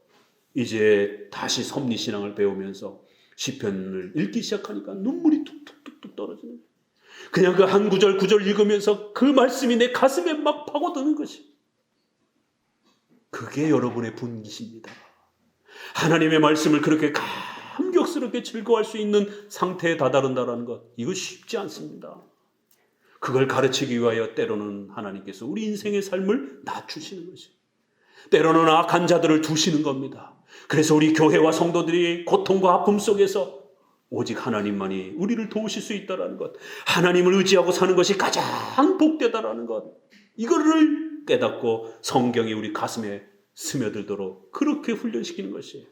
이제 다시 섭리신앙을 배우면서 시편을 읽기 시작하니까 눈물이 툭툭툭툭 떨어지는 거예요. 그냥 그 한 구절 구절 읽으면서 그 말씀이 내 가슴에 막 파고드는 것이, 그게 여러분의 분깃입니다. 하나님의 말씀을 그렇게 만족스럽게 즐거워할 수 있는 상태에 다다른다는 것, 이거 쉽지 않습니다. 그걸 가르치기 위하여 때로는 하나님께서 우리 인생의 삶을 낮추시는 것이에요. 때로는 악한 자들을 두시는 겁니다. 그래서 우리 교회와 성도들이 고통과 아픔 속에서 오직 하나님만이 우리를 도우실 수 있다는 것, 하나님을 의지하고 사는 것이 가장 복되다라는 것, 이거를 깨닫고 성경이 우리 가슴에 스며들도록 그렇게 훈련시키는 것이에요.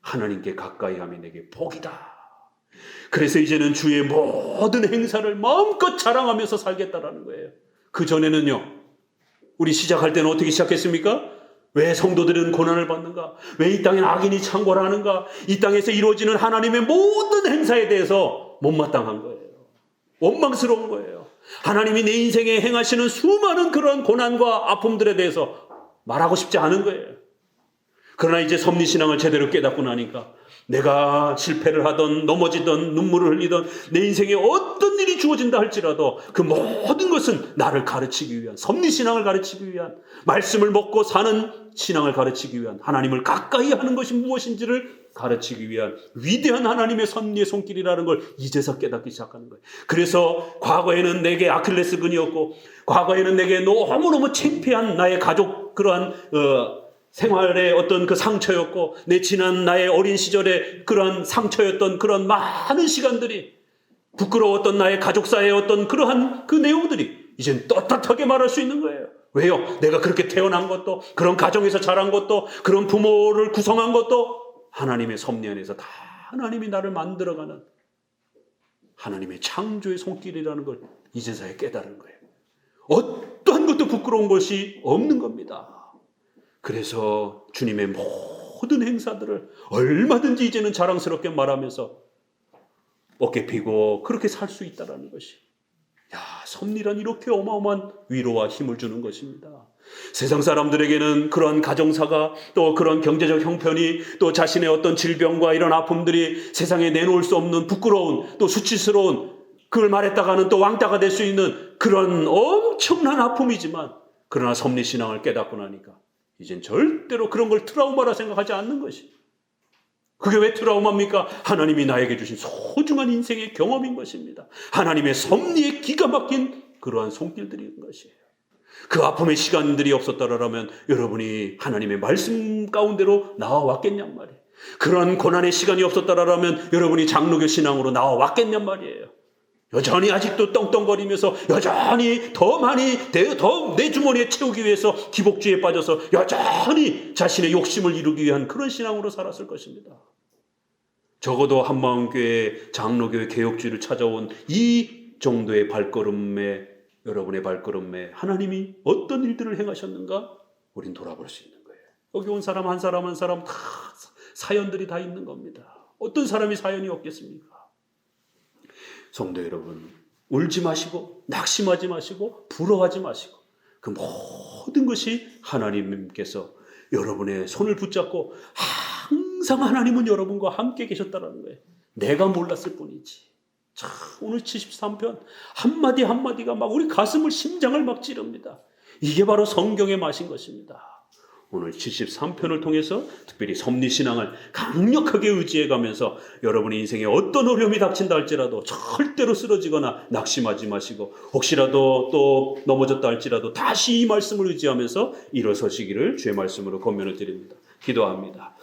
하나님께 가까이 함이 내게 복이다. 그래서 이제는 주의 모든 행사를 마음껏 자랑하면서 살겠다라는 거예요. 그전에는요, 우리 시작할 때는 어떻게 시작했습니까? 왜 성도들은 고난을 받는가? 왜 이 땅엔 악인이 창궐하는가? 이 땅에서 이루어지는 하나님의 모든 행사에 대해서 못마땅한 거예요. 원망스러운 거예요. 하나님이 내 인생에 행하시는 수많은 그런 고난과 아픔들에 대해서 말하고 싶지 않은 거예요. 그러나 이제 섭리신앙을 제대로 깨닫고 나니까 내가 실패를 하던 넘어지던 눈물을 흘리던 내 인생에 어떤 일이 주어진다 할지라도 그 모든 것은 나를 가르치기 위한, 섭리신앙을 가르치기 위한, 말씀을 먹고 사는 신앙을 가르치기 위한, 하나님을 가까이 하는 것이 무엇인지를 가르치기 위한 위대한 하나님의 섭리의 손길이라는 걸 이제서 깨닫기 시작하는 거예요. 그래서 과거에는 내게 아킬레스건이었고, 과거에는 내게 너무너무 창피한 나의 가족 그러한 생활의 어떤 그 상처였고, 내 지난 나의 어린 시절의 그러한 상처였던 그런 많은 시간들이, 부끄러웠던 나의 가족사의 어떤 그러한 그 내용들이 이젠 떳떳하게 말할 수 있는 거예요. 왜요? 내가 그렇게 태어난 것도, 그런 가정에서 자란 것도, 그런 부모를 구성한 것도 하나님의 섭리 안에서 다 하나님이 나를 만들어가는 하나님의 창조의 손길이라는 걸 이제서야 깨달은 거예요. 어떠한 것도 부끄러운 것이 없는 겁니다. 그래서 주님의 모든 행사들을 얼마든지 이제는 자랑스럽게 말하면서 어깨 피고 그렇게 살 수 있다는 것이, 섭리란 이렇게 어마어마한 위로와 힘을 주는 것입니다. 세상 사람들에게는 그런 가정사가, 또 그런 경제적 형편이, 또 자신의 어떤 질병과 이런 아픔들이 세상에 내놓을 수 없는 부끄러운, 또 수치스러운, 그걸 말했다가는 또 왕따가 될 수 있는 그런 엄청난 아픔이지만, 그러나 섭리신앙을 깨닫고 나니까 이젠 절대로 그런 걸 트라우마라 생각하지 않는 것이. 그게 왜 트라우마입니까? 하나님이 나에게 주신 소중한 인생의 경험인 것입니다. 하나님의 섭리에 기가 막힌 그러한 손길들인 것이에요. 그 아픔의 시간들이 없었다라면 여러분이 하나님의 말씀 가운데로 나와왔겠냔 말이에요. 그런 고난의 시간이 없었다라면 여러분이 장로교 신앙으로 나와왔겠냔 말이에요. 여전히 아직도 떵떵거리면서 여전히 더 많이 더 내 주머니에 채우기 위해서 기복주의에 빠져서 여전히 자신의 욕심을 이루기 위한 그런 신앙으로 살았을 것입니다. 적어도 한마음교회 장로교회 개혁주의를 찾아온 이 정도의 발걸음에, 여러분의 발걸음에 하나님이 어떤 일들을 행하셨는가 우린 돌아볼 수 있는 거예요. 여기 온 사람 한 사람 한 사람 다 사연들이 다 있는 겁니다. 어떤 사람이 사연이 없겠습니까? 성도 여러분, 울지 마시고 낙심하지 마시고 부러워하지 마시고, 그 모든 것이 하나님께서 여러분의 손을 붙잡고 항상 하나님은 여러분과 함께 계셨다는 거예요. 내가 몰랐을 뿐이지. 참, 오늘 73편 한마디 한마디가 막 우리 가슴을, 심장을 막 찌릅니다. 이게 바로 성경의 맛인 것입니다. 오늘 73편을 통해서 특별히 섭리신앙을 강력하게 의지해가면서 여러분의 인생에 어떤 어려움이 닥친다 할지라도 절대로 쓰러지거나 낙심하지 마시고, 혹시라도 또 넘어졌다 할지라도 다시 이 말씀을 의지하면서 일어서시기를 주의 말씀으로 권면을 드립니다. 기도합니다.